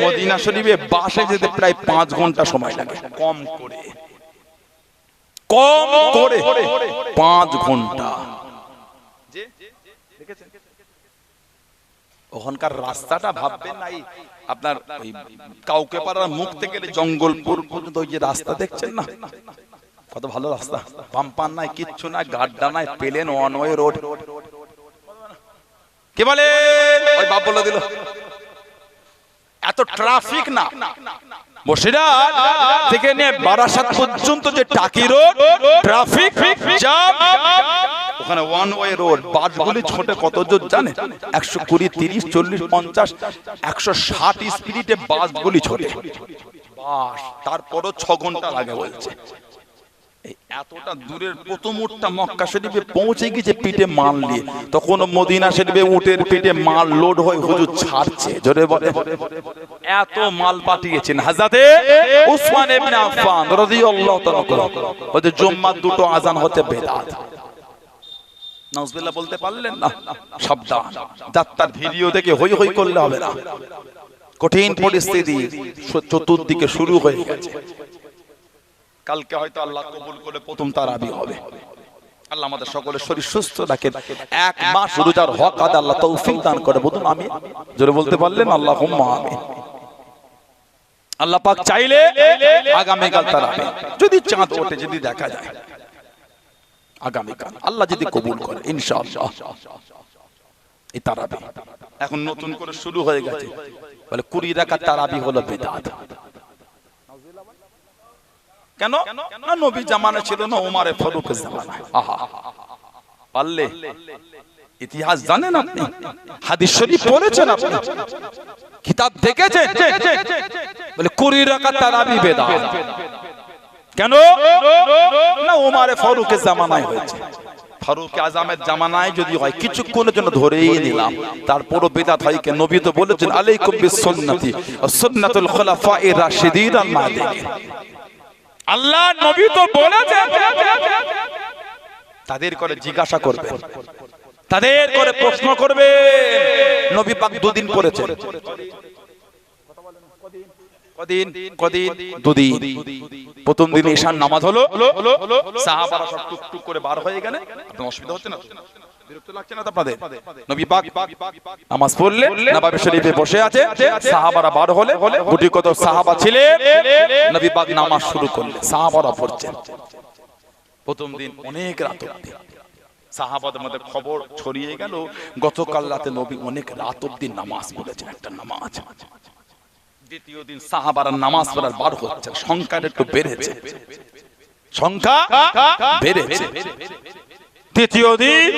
মদিনা শরীফে বাসে যেতে প্রায় 5 ঘন্টা সময় লাগে, কম করে 5 ঘন্টা। ওখানকার রাস্তাটা ভাববেন নাই আপনার ওই কাউকে পাড়ার মুখ থেকে জঙ্গলপুর পর্যন্ত ওই যে রাস্তা দেখছেন না, কত ভালো রাস্তা, পাম্পার নাই, কিচ্ছু নাই, গাড্ডা নাই, প্লেন ওয়ান ওয়ে রোড। কি বলে ওই বাপ বলে দিল, এত ট্রাফিক না। বসিরহাট থেকে নিয়ে বারাসাত পর্যন্ত যে টাকি রোড, ট্রাফিক জ্যাম, ওখানে ওয়ান ওয়ে রোড। বাসগুলি ছোটে কত জোর জানে? 120, 30, 40, 50, 160 স্পিডে বাসগুলি ছোটে। বাস তারপরও 6 ঘন্টা লাগে বলছে। এতটা দূরের প্রথম উটটা মক্কা শরীফে পৌঁছে গেছে পিঠে মাল নিয়ে, তখন মদিনা শরীফে উটের পিঠে মাল লোড হয়ে হুজুর ছাড়ছে। জোরে বলে। এত মাল পাঠিয়েছেন হযরতে উসমান ইবনে আফফান রাদিয়াল্লাহু তাআলা। ওই জুম্মার 2টো আজান হতে বেদাত। নাউজুবিল্লাহ বলতে পারলেন না? সাবধান, যাত্রার ভিডিও দেখে হই হই করলে হবে না। কঠিন পরিস্থিতি চতুর্দিকে শুরু হয়ে গেছে। কালকে হয়তো আল্লাহ কবুল করে প্রথম তারাবি হবে। আল্লাহ আমাদের সকলের শরীর সুস্থ রাখেন, 1 মাস রোজার হক আদায় আল্লাহ তৌফিক দান করে। বলুন আমিন। জোরে বলতে পারলেন? আল্লাহুম্মা আমিন। আল্লাহ পাক চাইলে আগামীকাল তারাবি, যদি চাঁদ ওঠে, যদি দেখা যায় আগামীকাল, আল্লাহ যদি কবুল করে ইনশাআল্লাহ এই তারাবি এখন নতুন করে শুরু হয়ে গেছে। বলে 20 রাকাত তারাবি হলো বিদআত। কেন না? নবী জামানা ছিল না, ওমর ফারুকের জামানা। আহা, পারলে ইতিহাস জানেন আপনি, হাদিস শরীফ পড়েছেন আপনি, কিতাব দেখেছেন? বলে 20 রাকাত তারাবি বিদআত। কেন না? ওমর ফারুকের জামানায় হয়েছে। ফারুক আজমের জামানায় যদি হয় কিছুক্ষণের জন্য ধরেই নিলাম, তারপরও বিদআত হয়। কেন? নবী তো বলেছেন আলাইকুম বিসুন্নতি ওয়া সুন্নাতুল খুলাফায়ে রাশিদিন আল মাহদিয়িন। আল্লাহ নবী তো বলেছেন, তাদের করে জিজ্ঞাসা করবে, তাদের করে প্রশ্ন করবে। নবী পাক 2 দিন পড়েছেন। কদিন? 2 দিন। প্রথম দিন ঈশার নামাজ হলো, সাহাবারা সব টুকটুক করে বার হয়ে গেলে। আপনার অসুবিধা হচ্ছে না? বিরক্ত লাগছে না আপনাদের? নবী পাক নামাজ পড়লে নববী শরীফে বসে আছে, সাহাবারা বার হলে, গুটি কত সাহাবা ছিলেন, নবী পাক নামাজ শুরু করলেন, সাহাবারা পড়ছেন। প্রথম দিন অনেক রাত অবধি সাহাবাদের মধ্যে খবর ছড়িয়ে গেল, গতকাল রাতে নবী অনেক রাত অবধি নামাজ পড়েছেন, একটা নামাজ। দ্বিতীয় দিন সাহাবারা নামাজ পড়ার বার হচ্ছে, সংখ্যা একটু বেড়েছে, সংখ্যা বেড়েছে। তৃতীয় দিন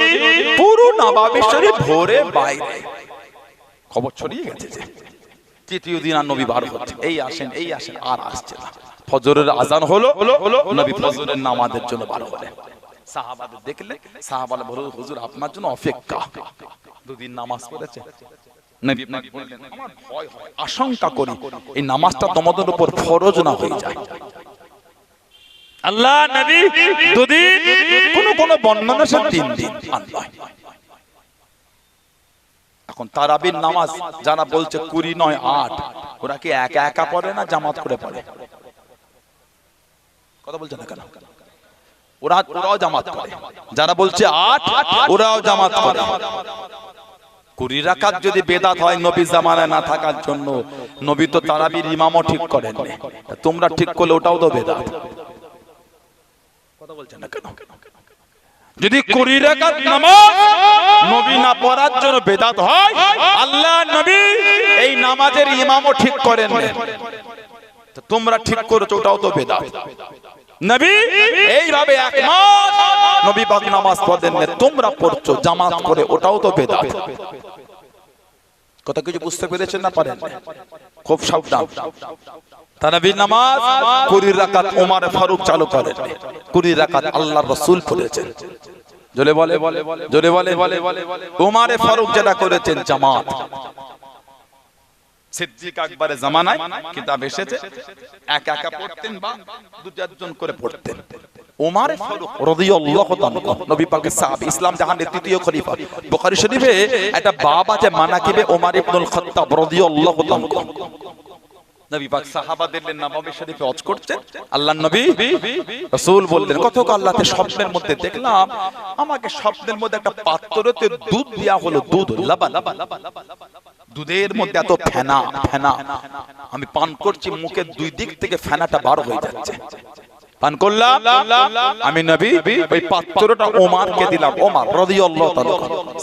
পুরো নববী শরীফ ভরে বাইরে, খবর ছড়িয়ে গেছে যে তৃতীয় দিন আর নবী বার হচ্ছে, এই আসেন আর আসছে না। ফজরের আজান হলো, নবী ফজরের নামাজের জন্য বার হলেন। সাহাবাদের দেখলে সাহাবারা বলল, হুজুর আপনার জন্য অপেক্ষা। 2 দিন নামাজ পড়েছে। নবী পাক বললেন, আমার ভয় হয়, আশঙ্কা করি এই নামাজটা তোমাদের উপর ফরজ না হয়ে যায়। আল্লাহ নবী 2 দিন, কোন বর্ণনা 3 দিন। আল্লাহ এখন তারাবির নামাজ যারা বলছে 20 নয় 8, ওরা কি একা একা পড়ে না জামাত করে পড়ে? কথা বলছে না কেন? ওরাও জামাত করে। যারা বলছে 8, ওরাও জামাত করে। 20 রাকাত যদি বেদাত হয় নবী জামানায় না থাকার জন্য, নবী তো তারাবির ইমামও ঠিক করেন, তোমরা ঠিক করলে ওটাও তো বেদাত। কথা বলছেন না কেন? যদি 20 রাকাত নামাজ নবী না পড়ার জন্য বেদাত হয়, আল্লাহ নবী এই নামাজের ইমামও ঠিক করেন না, তো তোমরা ঠিক করেছো ওটাও তো বেদাত। নবী এইভাবে 1 মাস নবী পাক নামাজ পড়েন না, তোমরা পড়ছো জামাত করে, ওটাও তো বেদাত। কথা কিছু বুঝতে পেরেছেন না? পারেন? খুব সাবধান। তারাবির নামাজ 20 রাকাত ওমর ফারুক চালু করেন, 20 রাকাত আল্লাহর রাসূল করেছেন। জোরে বলে, জোরে বলে। ওমর ফারুক যেটা করেছেন জামাত। সিদ্দিক আকবরের জামানায় কিতাব এসেছে একা একা পড়তেন বা দু চারজন করে পড়তেন। ওমর ফারুক রাদিয়াল্লাহু তাআলা নবী পাকের সাহাবী, ইসলাম জাহানের তৃতীয় খলিফা। বুখারী শরীফে একটা বাব আছে মানাকিবে ওমর ইবনুল খাত্তাব রাদিয়াল্লাহু তাআলা। নবী পাক সাহাবাদের নববী শরীফে হজ করতেন। আল্লাহর নবী রাসূল বললেন, কতক আল্লাহতে স্বপ্নের মধ্যে দেখলাম, আমাকে স্বপ্নের মধ্যে একটা পাত্রতে দুধ দেয়া হলো, দুধ লাবান, দুধের মধ্যে এত ফেনা ফেনা, আমি পান করছি, মুখের দুই দিক থেকে ফেনাটা বার হয়ে যাচ্ছে। পান করলাম, আমি নবী ওই পাত্রটা ওমরকে দিলাম। ওমর রাদিয়াল্লাহু তাআলা।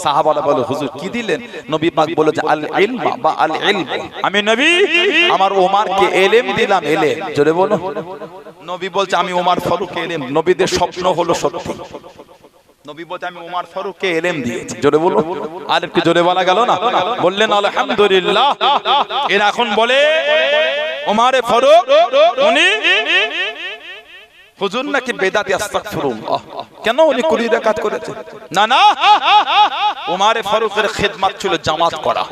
সাহাবারা বলে, হুজুর কি দিলেন? নবী পাক বলে যে আল ইলম বা আল ইলম, আমি নবী আমার ওমরকে ইলম দিলাম, ইলম। জোরে বলো। নবী বলছে আমি ওমর ফারুককে ইলম। নবীদের স্বপ্ন হলো সত্যি। নবী বলছে আমি ওমর ফারুককে ইলম দিয়েছি। জোরে বলো। আর একটু জোরে বলা গেল না? বললেন আলহামদুলিল্লাহ। এরা এখন বলে ওমর ফারুক উনি হুজুর নাকি বেদাতি, আস্তাগফিরুল্লাহ। কেন? উনি 20 রাকাত করেছেন। না না, ওমর ফারুকের খিদমত ছিল জামাত করা।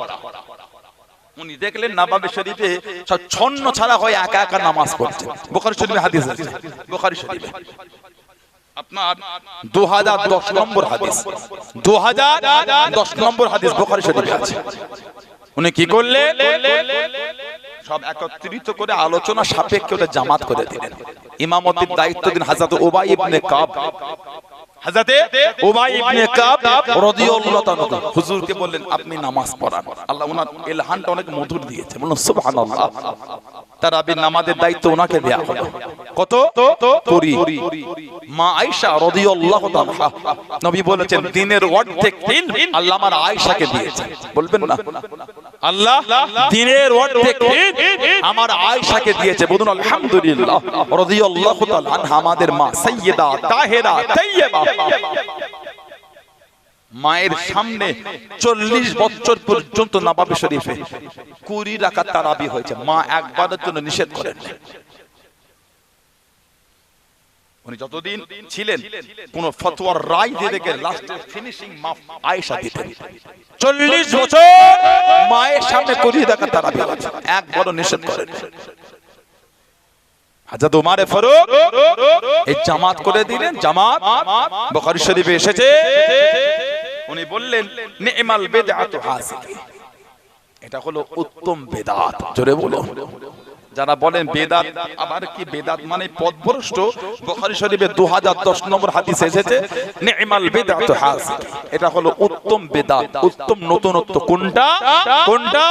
উনি দেখলেন নববী শরীফে সব ছন্ন ছাড়া হয়ে একা একা নামাজ পড়ছে। বুখারী শরীফে হাদিস আছে, বুখারী শরীফে আপনার 2010 নম্বর হাদিস, 2010 নম্বর হাদিস বুখারী শরীফে আছে। উনি কি করলেন? সব একত্রিত করে আলোচনা সাপেক্ষে ওটা জামাত করে দিলেন। ইমামতির দায়িত্ব দিন হযরত উবাই ইবনে কাব। হযরতে উবাই ইবনে কাব রাদিয়াল্লাহু তাআলা হুজুরকে বললেন আপনি নামাজ পড়ান। আল্লাহ ওনার ইলহামটা অনেক মধুর দিয়েছে, বলুন সুবহানাল্লাহ। তারাবির নামাজের দায়িত্ব ওনাকে দেয়া হলো। কত? 20। মা আয়েশা রাদিয়াল্লাহু তাআলা, নবী বলেছেন দিনের অর্ধেক দিন আল্লাহ আমার আয়েশাকে দিয়েছেন। বলবেন না আল্লাহ দিনের অর্ধেক দিন আমার আয়েশাকে দিয়েছে, বলুন আলহামদুলিল্লাহ। রাদিয়াল্লাহু তাআলা আনহা আমাদের মা সাইয়্যিদা তাহেরা তাইয়্যিবা। মায়ের সামনে 40 বছর পর্যন্ত নববী শরীফে 20 রাকাত তারাবি হয়েছে। মা একবারের জন্য নিষেধ করেন। উনি যতদিন ছিলেন কোন ফতোয়ার রায় দিয়ে দেখে লাস্টে ফিনিশিং মা আয়েশা দিতেন। 40 বছর মায়ের সামনে 20 রাকাত তারাবি হয়েছে, একবারও নিষেধ করেন। হযরত ওমর ফারুক এই জামাত করে দিলেন। জামাত বুখারী শরীফে এসেছে। উনি বললেন নি'মাল বিদআতু হাযিহি, এটা হলো উত্তম বেদাত। জোরে বলো। যারা বলেন বেদাত, আবার কি বেদাত মানে পথভ্রষ্ট, বুখারী শরীফে 2010 নম্বর হাদিস এসেছে নি'মাল বিদআতু হাযিহি, এটা হলো উত্তম বেদাত, উত্তম নতুনত্ব। কোনটা? কোনটা?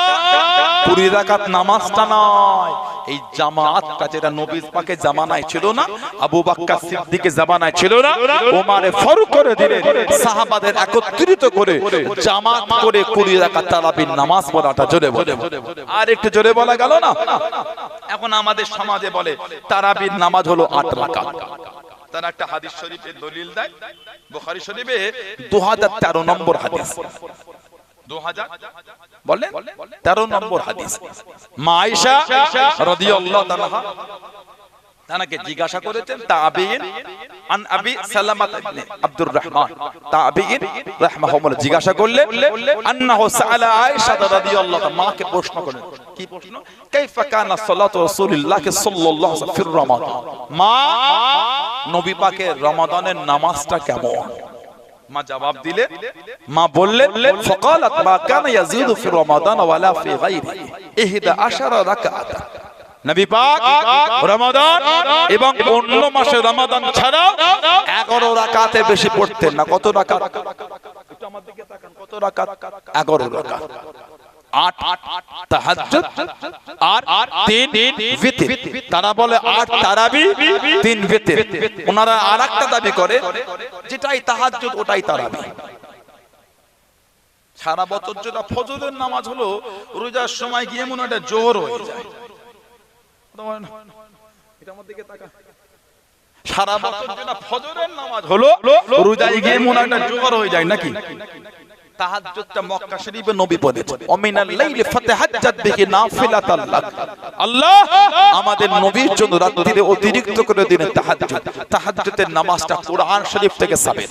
20 রাকাত নামাজটা নয়, এই জামাতটা, যেটা নবী পাকের জামানায় ছিল না, আবু বকর সিদ্দিকের জামানায় ছিল না, ওমর ফারুক করে দিলেন। সাহাবাদের একত্রিত করে জামাত করে 20 রাকাত তারাবির নামাজ পড়াটা। জোরে বলে। আর একটু জোরে বলা গেল না? এখন আমাদের সমাজে বলে তারাবির নামাজ হলো 8 রাকাত। তার একটা হাদিস শরীফে দলিল দেয়, বুখারী শরীফে 2013 নম্বর হাদিস, 2013 নম্বর হাদিস। মা আয়েশা রাদিয়াল্লাহু তাআলা তাকে জিজ্ঞাসা করেছেন তাবিঈন আন আবি সালামা ইবনে আব্দুর রহমান, তাবিঈন রাহমাহুল্লাহ জিজ্ঞাসা করলেন আন্নাহু সাআলা আয়েশা রাদিয়াল্লাহু তাআলা, মাকে প্রশ্ন করলেন। কি প্রশ্ন? কাইফা কানা সালাতু রাসূলিল্লাহ সাল্লাল্লাহু আলাইহি ফির রমাদান, মা নবী পাকের রমাদানের নামাজটা কেমন? মা জবাব দিলেন, মা বললেন ফাকালাত মা কানা ইয়াজিদু ফি রমাদান ওয়ালা ফি গায়রি 11 রাকাত। নবী পাক রমাদান এবং অন্য মাসে রমাদান ছাড়া 11 রাকাতের বেশি পড়তেন না। কত রাকাত? একটু আমার দিকে তাকান। কত রাকাত? 11 রাকাত। 8 তাহাজ্জুদ আর 3 বিতর। তারা বলে 8 তারাবি 3 বিতর। ওনারা আরেকটা দাবি করে যেটাই তাহাজ্জুদ ওটাই তারাবি। সারা বছর যেটা ফজরের নামাজ হলো, রোজার সময় গিয়ে মনে হয় জোহর হয়ে যায়। সারা বছর যেটা ফজরের নামাজ হলো, রোজায় গিয়ে মনে হয় জোহর হয়ে যায় নাকি? তাহাজ্জুদটা মক্কা শরীফে নবী পড়েছেন ওমিনাল লাইলি ফাতাহাজ্জাত বিহি নাফিলাতাল লাক আল্লাহ আমাদের নবীর জন্য রাত্রিতে অতিরিক্ত করে দিন তাহাজ্জুদ তাহাজ্জুদের নামাজটা কোরআন শরীফ থেকে সাবিত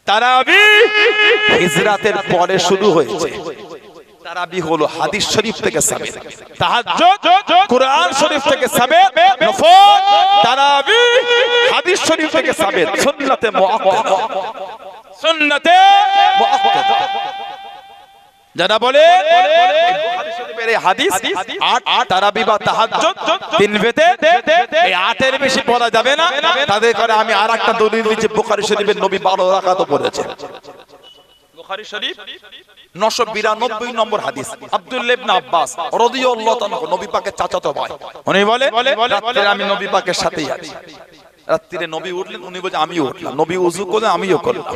তারাবি হিজরাতের পরে শুরু হয়েছে তারাবি হলো হাদিস শরীফ থেকে সাবিত তাহাজ্জুদ কোরআন শরীফ থেকে সাবিত নফল তারাবি হাদিস শরীফ থেকে সাবিত সুন্নাতে মুআক্কাদা সুন্নাতে মুআক্কাদা যারা বলে বুখারী শরীফের এই হাদিস 8 তারাবি বা তাহাজ্জুদ তিন বেতে এই 8 এর বেশি পড়া যাবে না তাদের করে আমি আরেকটা দলিল দিচ্ছি বুখারী শরীফের নবী 12 রাকাত পড়েছেন বুখারী শরীফ 992 নম্বর হাদিস আব্দুল্লাহ ইবনে আব্বাস রাদিয়াল্লাহু তাআলা নবী পাকের চাচাতো ভাই উনি বলে রাতে আমি নবী পাকের সাথেই আছি রাতে নবী উঠলেন উনি বলে আমিও উঠলাম নবী ওযু করলেন আমিও করলাম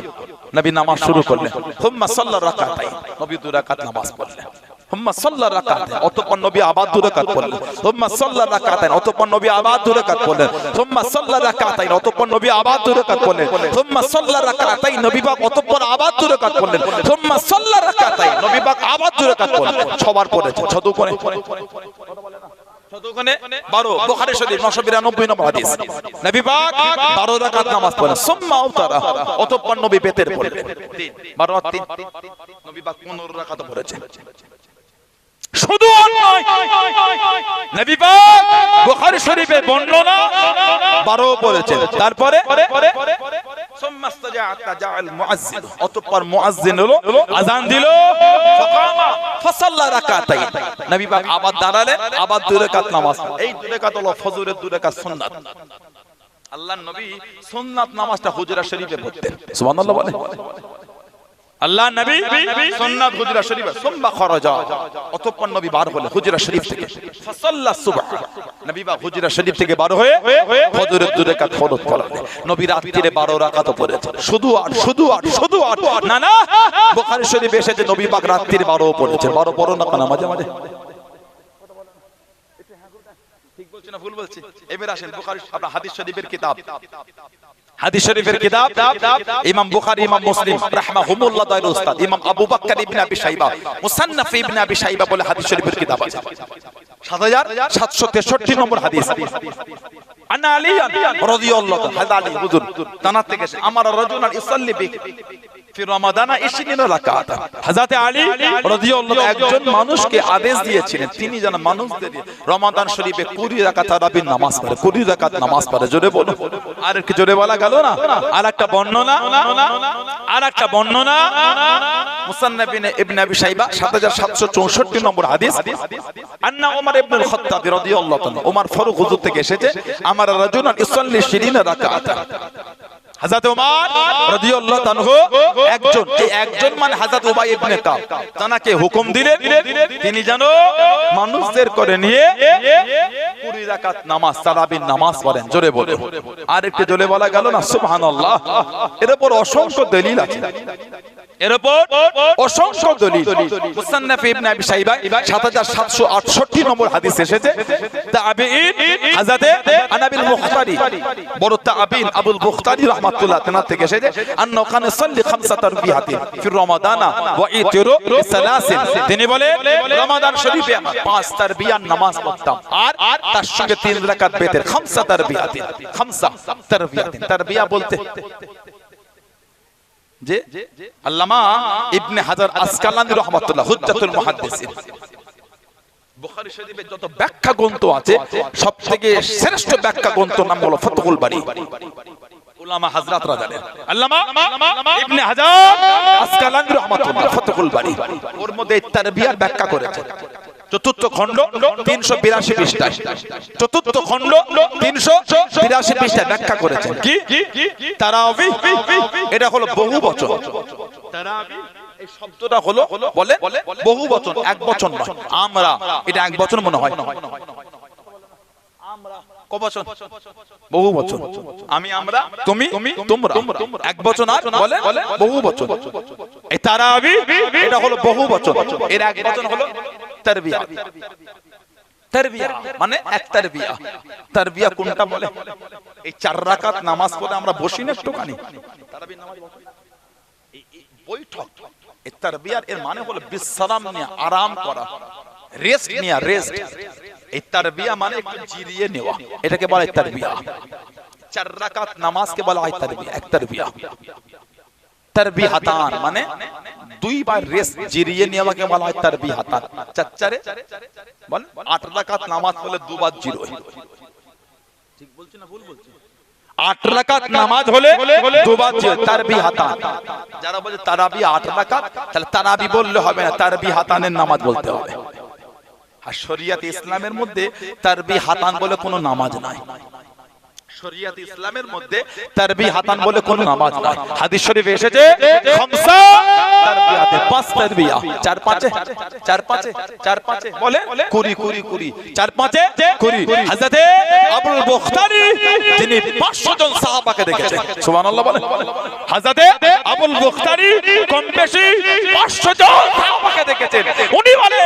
নবী নামাজ শুরু করলেন সুম্মা সাল্লা রাকাতাইন নবী 2 রাকাত নামাজ পড়লেন সুম্মা সাল্লা রাকাতাইন অতঃপর নবী আবার 2 রাকাত পড়লেন সুম্মা সাল্লা রাকাতাইন অতঃপর নবী আবার 2 রাকাত পড়লেন সুম্মা সাল্লা রাকাতাইন অতঃপর নবী আবার 2 রাকাত পড়লেন সুম্মা সাল্লা রাকাতাইন নবী পাক অতঃপর আবার 2 রাকাত পড়লেন সুম্মা সাল্লা রাকাতাইন নবী পাক আবার 2 রাকাত পড়লেন ছবার পড়েছে ছদু করে ছদুখানে 12 বুখারী শরীফ 992 নম্বর হাদিস নবী পাক 12 রাকাত নামাজ পড়লেন সুম্মা আওতারা অতঃপর নবী বেতের পড়লেন 12 আর 3 নবী পাক 15 রাকাত পড়েছেন শুধু নয় নবী পাক বুখারী শরীফের বর্ণনা 12 পড়েছেন তারপরে অতঃপর মুয়াজ্জিন হলো আযান দিল ফাকামা ফাসাল্লা রাকাতাইন নবী পাক আবার দাঁড়ালেন আবার 2 রাকাত নামাজ এই 2 রাকাত হলো ফজরের 2 রাকাত সুন্নাত আল্লাহর নবী সুন্নাত নামাজটা হুজরা শরীফে পড়তেন সুবহানাল্লাহ বলে আল্লাহ নবী সুন্নাত হুজরা শরীফে সুম্মা খরাজা অতঃপর নবী বার হলেন হুজরা শরীফ থেকে ফাসাল্লা সুবহ নবী বা হুজরা শরীফ থেকে বার হয়ে ফজরের 2 রাকাত ফরজ পড়লেন নবী রাত্রিতে 12 রাকাত পড়েছেন শুধু আট না না বুখারী শরীফে এসেছে নবী পাক রাত্রিতে 12 পড়েছেন 12 পড়ো না কেন মাঝে মাঝে ঠিক বলছি না ভুল বলছি এবারে আসেন বুখারী আপনার হাদিস শরীফের কিতাব হাদিস শরীফের কিতাব ইমাম বুখারী ইমাম মুসলিম রাহমাহুমুল্লাহ দাইর উস্তাদ ইমাম আবু বকর ইবনে আবি শাইবা মুসান্নাফ ইবনে আবি শাইবা বলে হাদিস শরীফের কিতাব আছে 7763 নম্বর হাদিস আনা আলী রাদিয়াল্লাহু তাআলা আলী হুজুর তানাত থেকে আমার রাজুলান ইসাল্লি বি ফি রমাদান 20 রাকাত হযরত আলী রাদিয়াল্লাহু একজন মানুষকে আদেশ দিয়েছিলেন তিনি যেন মানুষদের রমাদান শরীফে 20 রাকাত তারাবির নামাজ পড়ে 20 রাকাত নামাজ পড়ে জোরে বলো আর কি জোরে বলা গেল না আরেকটা বর্ণনা মুসান্নাফ ইবনে আবি শাইবা 7764 নম্বর হাদিস আন্না ওমর ইবনে আল খাত্তাব রাদিয়াল্লাহু তাআলা ওমর ফারুক হুজুর থেকে এসেছে আমার রাজুলান ইসাল্লি 20 রাকাত হযরত ওমর রাদিয়াল্লাহু তাআলা একজন মানে হযরত উবাই ইবনে কাব তানাকে হুকুম দিলেন তিনি যেন মানুষদের করে নিয়ে 20 রাকাত নামাজ তারাবির নামাজ পড়েন জোরে বলে আর একটু জোরে বলা গেল না সুবহানাল্লাহ এর উপর অসংখ্য দলিল আছে এর উপর অসংখ্য দলিল মুসান্নাফ ইবনে আবি শাইবা 7768 নম্বর হাদিস এসেছে তাবিঈন হযরত আনাবিল মুখতারি বড় তাবিঈন আবুল বুখতারি রাহমাতুল্লাহ তাআলা থেকে এসেছে আন্না কানা সাল্লি 5 তারবিয়াতিন ফি রমাদান ওয়া ইতিরু সালাসিন তিনি বলে রমাদান শরীফে 5 তারবিয়ার নামাজ পড়তাম আর তার সঙ্গে 3 রাকাত বেতের 5 তারবিয়াতিন 5 তারবিয়াতিন তারবিয়া বলতে যে আল্লামা ইবনে হাজার আসকালানী রাহমাতুল্লাহ হুজ্জাতুল মুহাদ্দিসিন বুখারী শরীফে যত ব্যাখ্যা গ্রন্থ আছে সবথেকে শ্রেষ্ঠ ব্যাখ্যা গ্রন্থ নাম হলো ফাতহুল বারী উলামা হযরতরা জানেন আল্লামা ইবনে হাজার আসকালানী রাহমাতুল্লাহ ফাতহুল বারী ওর মধ্যে তারবিয়ার ব্যাখ্যা করেছেন চতুর্থ খণ্ড 382 পৃষ্ঠায় চতুর্থ খণ্ড 382 পৃষ্ঠায় ব্যাখ্যা করেছেন কি তারাবি এটা হলো বহু বচন তারাবি এই শব্দটা হলো বলে বহু বচন এক বচন নয় আমরা এটা এক বচন মনে হয় আমরা কবচন বহু বচন আমি আমরা তুমি তোমরা এক বচন আর বলে বহু বচন এই তারাবি এটা হলো বহু বচন এর এক বচন হলো তারবিয়া তারবিয়া মানে এক তারবিয়া তারবিয়া কোনটা বলে এই 4 রাকাত নামাজ পড়ে আমরা বসি না একটুখানি তারাবির নামাজ বৈঠক। এই তারবিয়ার এর মানে হলো বিশ্রাম নেওয়া, আরাম করা, রেস্ট নেওয়া, রেস্ট। এই তারবিয়া মানে একটু জিরিয়ে নেওয়া, এটাকে বলা হয় তারবিয়া। 4 রাকাত নামাজকে বলা হয় তারবিয়া, এক তারবিয়া। তারবিহাতান মানে দুইবার রেস্ট জিরিয়ে নেওয়াকে বলা হয় তারবিহাতান। চারচারে বল 8 রাকাত নামাজ হলে দুবার জিরো। ঠিক বলছি না ভুল বলছি? 8 রাকাত নামাজ হলে দুবার জিরো, তারবিহাতান। যারা বলে তারাবি 8 রাকাত, তাহলে তারাবি বললে হবে না, তারবিহাতানের নামাজ বলতে হবে। আর শরিয়াতে ইসলামের মধ্যে তারবিহাতান বলে কোনো নামাজ নাই। শরিয়াতে ইসলামের মধ্যে তারবিহাতান বলে কোনো নামাজ নাই। হাদিস শরীফে এসেছে খামসা তারবিয়াতে, 5 তারবিয়া, 4 5 4 5 4 5 বলে 20 20 20 4 5 20। হযরতে আবুল বুখারী যিনি 500 জন সাহাবাকে দেখেছেন, সুবহানাল্লাহ বলে। হযরতে আবুল বুখারী কম বেশি 500 জন সাহাবাকে দেখেছেন। উনি বলে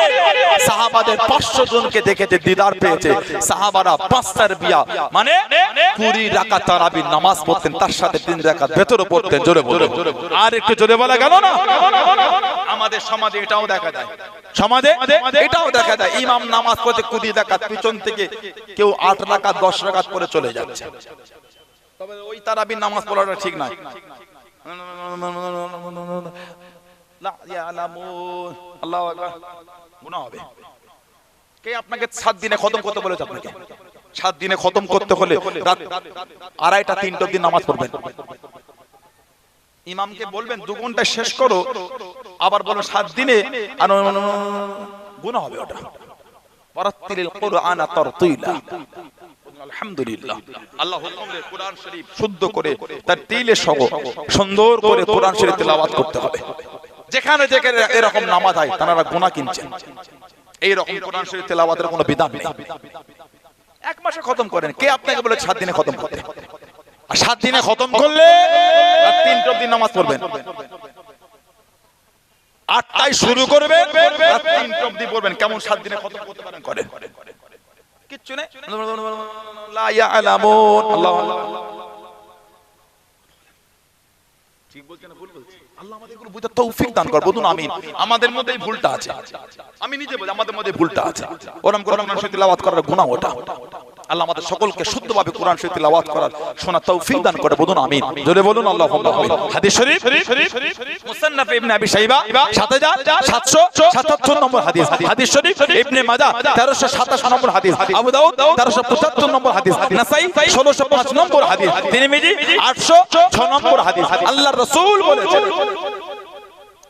সাহাবাদের 500 জনকে দেখেছে, দিদার পেয়েছে। সাহাবারা 5 তারবিয়া মানে 20 রাকাত তারাবির নামাজ পড়তেন, তার সাথে 3 রাকাত ভেতরে পড়তেন। জোরে বলে, আর একটু জোরে বলা গেল না? আমাদের সমাজে এটাও দেখা যায়, সমাজে এটাও দেখা যায় ইমাম নামাজ পড়তে 20 রাকাত, পিছন থেকে কেউ 8 রাকাত 10 রাকাত পড়ে চলে যাচ্ছে। তবে ওই তারাবির নামাজ পড়াটা ঠিক নয়। লা ইয়ালামুন, আল্লাহু আকবার, গুনাহ হবে। কে আপনাকে 7 দিনে খতম করতে বলেছে? আপনাকে 7 দিনে খতম করতে হলে রাত 2:30টা 3টা অবধি নামাজ পড়বেন। ইমামকে বলবেন 2 ঘন্টা শেষ করো, আবার বলো 7 দিনে, গুনাহ হবে ওটা। ওয়ারাত্তিলিল কুরআনা তারতিলা। আলহামদুলিল্লাহ, আল্লাহ হুকুম দিয়ে কুরআন শরীফ শুদ্ধ করে তার তিলে সহ সুন্দর করে কুরআন শরীফ তেলাওয়াত করতে হবে। যেখানে যেখানে এরকম নামাজ হয় তারা গুনাহ কিনছেন। এই রকম কোরআন শরীফ তেলাওয়াতের কোনো বিধান নেই। 1 মাসে খতম করেন, কে আপনাকে বলে 7 দিনে খতম করতে? আর 7 দিনে খতম করলে 3টা অবধি নামাজ পড়বেন। 8টায় শুরু করবেন, 3টা অবধি পড়বেন। কেমন 7 দিনে খতম করতে পারেন? করেন। কিচ্ছু নেই। লা ইয়ালামুন, আল্লাহ আল্লাহ। ঠিক বলছেন না ভুল বলছি? আল্লাহ আমাদেরকে বুঝতে তৌফিক দান কর, বলুন আমিন। আমাদের মধ্যেই ভুলটা আছে, আমি নিজে বলি আমাদের মধ্যে ভুলটা আছে। ওরকম কোরআন শরীফ তেলাওয়াত করার গুনাহ ওটা। আল্লাহ আমাদের সকলকে শুদ্ধভাবে কোরআন শরীফ তেলাওয়াত করার শোনা তৌফিক দান করে, বলুন আমিন। জোরে বলুন আল্লাহুম্মা আমিন। হাদিস শরীফ মুসান্নাফ ইবনে আবি শাইবা 7777 নম্বর হাদিস। হাদিস শরীফ ইবনে মাজাহ 1327 নম্বর হাদিস। আবু দাউদ 1375 নম্বর হাদিস। নাসাই 1605 নম্বর হাদিস। তিরমিজি 806 নম্বর হাদিস। আল্লাহর রাসূল বলেছেন,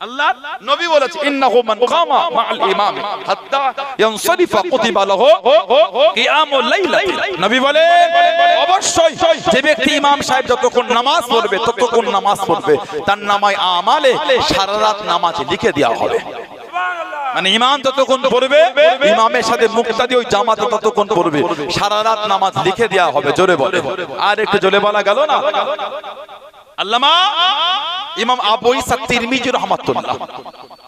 আল্লাহ নবী বলেছে, ইন্নাহু মান কামা মা'আল ইমাম হাত্তা ইয়ানসারিফা কুতিবা লাহু কিয়ামুল লাইলাতি। নবী বলে অবশ্যই যে ব্যক্তি ইমাম সাহেব যতক্ষণ নামাজ পড়বে ততক্ষণ নামাজ পড়বে, তার নামায় আমালে সারা রাত নামাজ লিখে দেওয়া হবে। মানে ইমাম যতক্ষণ পড়বে, ইমামের সাথে মুক্তাদি ওই জামাতে ততক্ষণ পড়বে, সারা রাত নামাজ লিখে দেওয়া হবে। জোরে বলে, আর একটু জোরে বলা গেল না? আল্লামা ইমাম আবু ঈসা তিরমিজি রাহমাতুল্লাহ,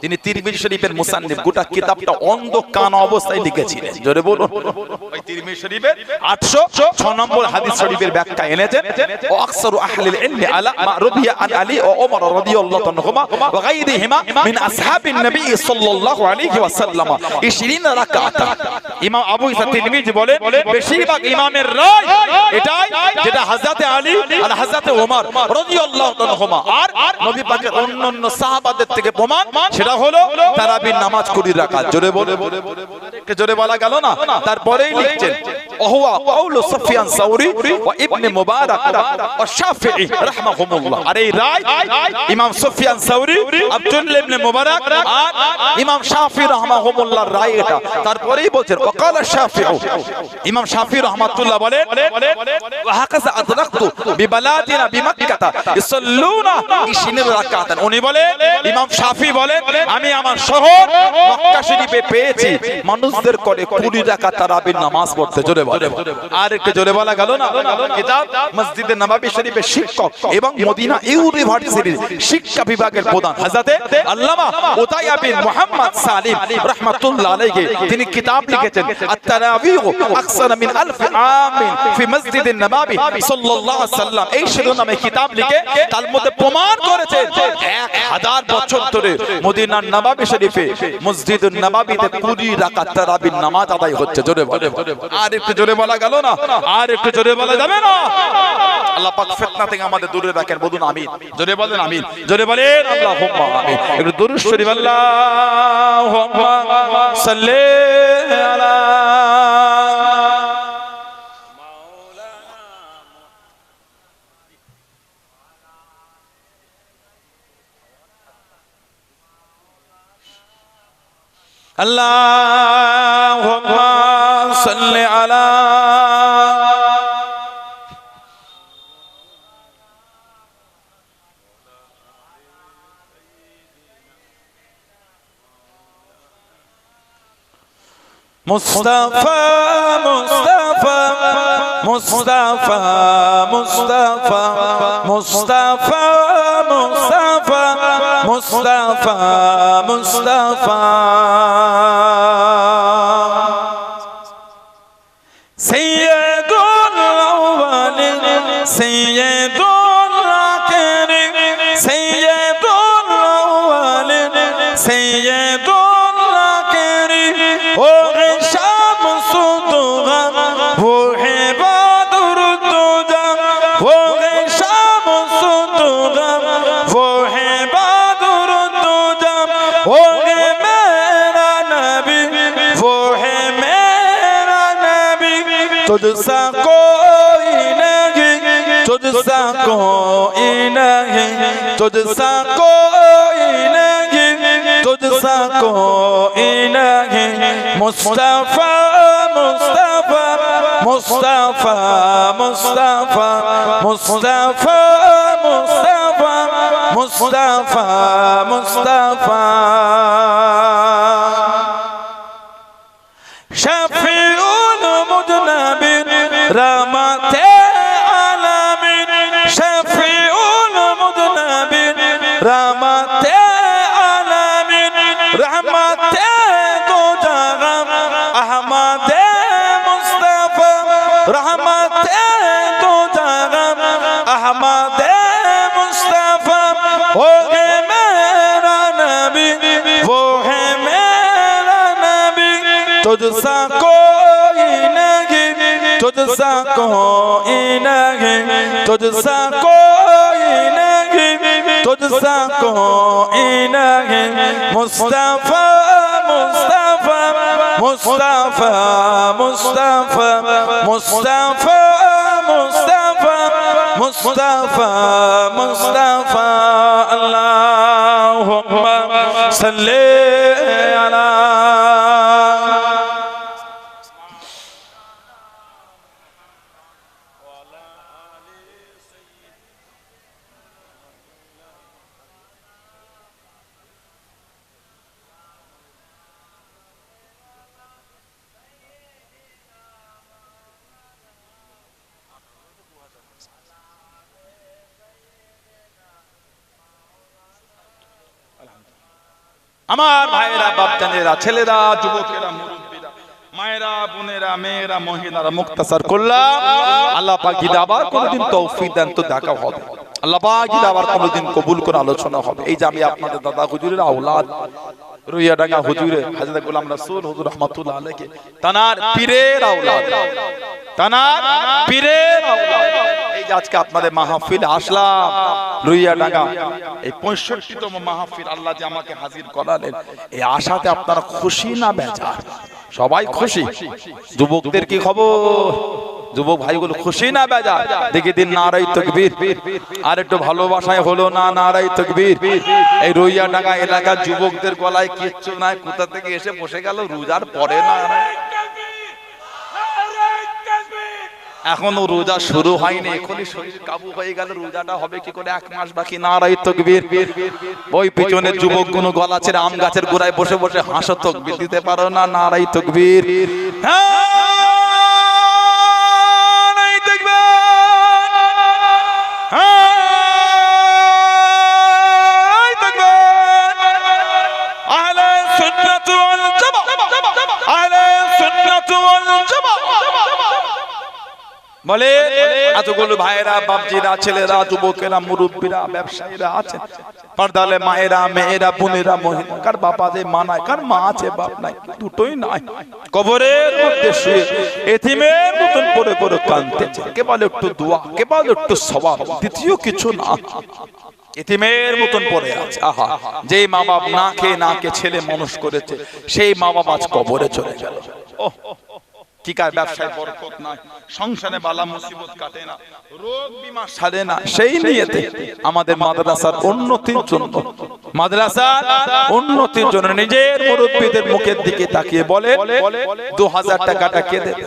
তিনি তিরমিজি শরীফের মুসান্নিফ, গোটা কিতাবটা অন্ধ কান অবস্থায় লিখেছিলেন। জোরে বলুন। ওই তিরমিজি শরীফের 806 নম্বর হাদিস শরীফের ব্যাখ্যা এনেছেন, ও আকসারু আহলিল ইলমি আলা মা রুবিয়া আন আলী ও ওমর রাদিয়াল্লাহু আনহুমা ওয়া গায়রিহিমা মিন আসহাবিন নবী সাল্লাল্লাহু আলাইহি ওয়াসাল্লাম 20 রাকাত। ইমাম আবু ঈসা তিরমিজি বলেন বেশিরভাগ ইমামের রায় এটাই, যেটা হযরতে আলী আর হযরতে ওমর রাদিয়াল্লাহু আনহুমা আর নবী পাকের অন্যান্য সাহাবাদের থেকে প্রমাণ, সেটা হলো তারাবির নামাজ 20 রাকাত। জোরে বলে, জোরে বলা গেল না? তারপরেই লিখছেন ওহুয়া কাউলু সুফিয়ান সাউরি ওয়া ইবনে মুবারাক ওয়া শাফিঈ রাহমাহুমুল্লাহ। আর এই রায় ইমাম সুফিয়ান সাউরি, আব্দুল্লাহ ইবনে মুবারাক আর ইমাম শাফিঈ রাহমাহুমুল্লাহর রায় এটা। তারপরেই বলছেন ওয়াকালা শাফিঈ, ইমাম শাফিঈ রাহমাতুল্লাহ বলেন ওয়া হাকাযা আদরাকতু বিবালাদিনা বিমাক্কাতা ইসাল্লুনা 20 রাকাত। উনি বলেন, ইমাম শাফিঈ বলেন, আমি আমার শহর মক্কা শরীফে পেয়েছি মানুষদের করে 20 রাকাত তারাবির নামাজ পড়তে। জোরে বলে আর একটু জোরে বলা গেল না কিতাব মসজিদে নববী শরীফের শিক্ষক এবং মদিনা ইউনিভার্সিটির শিক্ষা বিভাগের প্রধান হযরতে আল্লামা উতাইয়া বিন মুহাম্মদ সালিম রাহমাতুল্লাহ আলাইহি তিনি কিতাব লিখেছেন আত-তারাবিহ আকসার মিন আলফ আমিন ফি মসজিদে নববী সাল্লাল্লাহু আলাইহি সাল্লাম এই শিরোনামে কিতাব লিখে তার মধ্যে প্রমাণ করেছেন 1000 বছর ধরে মদিনার নববী শরীফে মসজিদুন নববীতে 20 রাকাত তারাবির নামাজ আদায় হচ্ছে জোরে বলে আর একটু জোরে বলা গেল না আর একটু জোরে বলা যাবে না আল্লাহ পাক ফিতনা থেকে আমাদের দূরে রাখেন বলুন আমিন জোরে বলেন আমিন জোরে বলেন আল্লাহুম্মা আমিন একটু দুরূদ শরীফ আল্লাহুম্মা সাল্লি আলা আল্লাহুম্মা সাল্লি আলা মুস্তাফা মুস্তাফা মুস্তাফা মুস্তাফা মুস্তাফা মুস্তাফা মুস্তাফা মুস্তাফা সাইয়্যিদুল আউয়ালিন সাইয়্যিদুল আখিরিন সাইয়্যিদুল আউয়ালিন সাইয়্যিদুল আখিরিন ও तुझसा कोई नहीं तुझसा कोई नहीं तुझसा कोई नहीं तुझसा कोई नहीं मुस्तफा मुस्तफा मुस्तफा मुस्तफा मुस्तफा मुस्तफा मुस्तफा मुस्तफा शफीउल मुज़नबिन रहमते आलमीन शफीउल मुज़नबिन रहमते आलमीन रहमते दो जहां अहमदे मुस्तफा रहमते दो जहां अहमदे मुस्तफा हो गए मेरा नबी वो है मेरा नबी तुझसा कोई नहीं तुझसा कोई नहीं तुझसा कोई नहीं तुझसा कोई नहीं मुस्तफा मुस्तफा मुस्तफा मुस्तफा मुस्तफा मुस्तफा मुस्तफा मुस्तफा अल्लाहुम्मा सल्ली अला আমার ভাইরা বাপজানেরা ছেলেরা যুবকেরা মুরব্বিরা মায়েরা বোনেরা মেয়েরা মহিলারা মুক্তাসার করলাম আল্লাহ পাক যদি আবার কোনদিন তৌফিক দেন তো দেখা হবে আল্লাহ পাক যদি আবার কোনদিন কবুল করে আলোচনা হবে এই যে আমি আপনাদের দাদা হুজুরের আওলাদ রুইয়াডাঙ্গা হুজুরে হযরত গোলাম রাসূল হুজুর রাহমাতুল্লাহ আলাইহি তানার পীরের আওলাদ তানার পীরের আওলাদ এই যে আজকে আপনাদের মাহফিলে আসলাম রুইয়াডাঙ্গা এই 65তম মাহফিল আল্লাহ যে আমাকে হাজির করালেন এই আশাতে আপনারা খুশি না বেজার সবাই খুশি যুবকদের কি খবর যুবক ভাইগুলো খুশি না বেজার দেখি দিন নারায়ে তাকবীর আর একটু ভালোবাসায় হলো না নারায়ে তাকবীর এই রুইয়াডাঙ্গা এলাকার যুবকদের গলায় কিচ্ছু নাই কোথা থেকে এসে বসে গেল রোজার পরে না এখনো রোজা শুরু হয়নি এখনই শরীর কাবু হয়ে গেল রোজাটা হবে কি করে এক মাস বাকি নারায়ে তাকবীর ওই পিছনের যুবকগুলো গলা ছেড়ে আম গাছের গোড়ায় বসে বসে হাসো তাকবীর দিতে পারো না নারায়ে তাকবীর বলে এতগুলো ভাইয়েরা, বাপজিরা, ছেলেরা, যুবকেরা, মুরব্বীরা, ব্যবসায়ীরা আছেন, পর্দালে মায়েরা, মেয়েরা, বোনেরা, মহিলা, কার বাবা যে মা নাই, কার মা আছে বাপ নাই, দুটোই নাই, কবরের মধ্যে শুয়ে এতিমের মতন করে করে কাঁদতেছে। কেবল একটু দোয়া, কেবল একটু সওয়াব, দ্বিতীয় কিছু না। এতিমের মতন পড়ে আছে। আহা, যেই মা বাপ না খেয়ে না খেয়ে ছেলে মানুষ করেছে, সেই মা বাপ আজ কবরে চলে গেল। ওহ, কি কার ব্যবসায় বরকত নাই, সংসারে বালা মুসিবত কাটে না, রোগ বিমা সারে না, সেই নিয়েতে আমাদের মাদ্রাসার উন্নতির জন্য, মাদ্রাসার উন্নতির জন্য নিজের মুরব্বীদের মুখের দিকে তাকিয়ে বলে 2000 টাকাটা কে দেবে?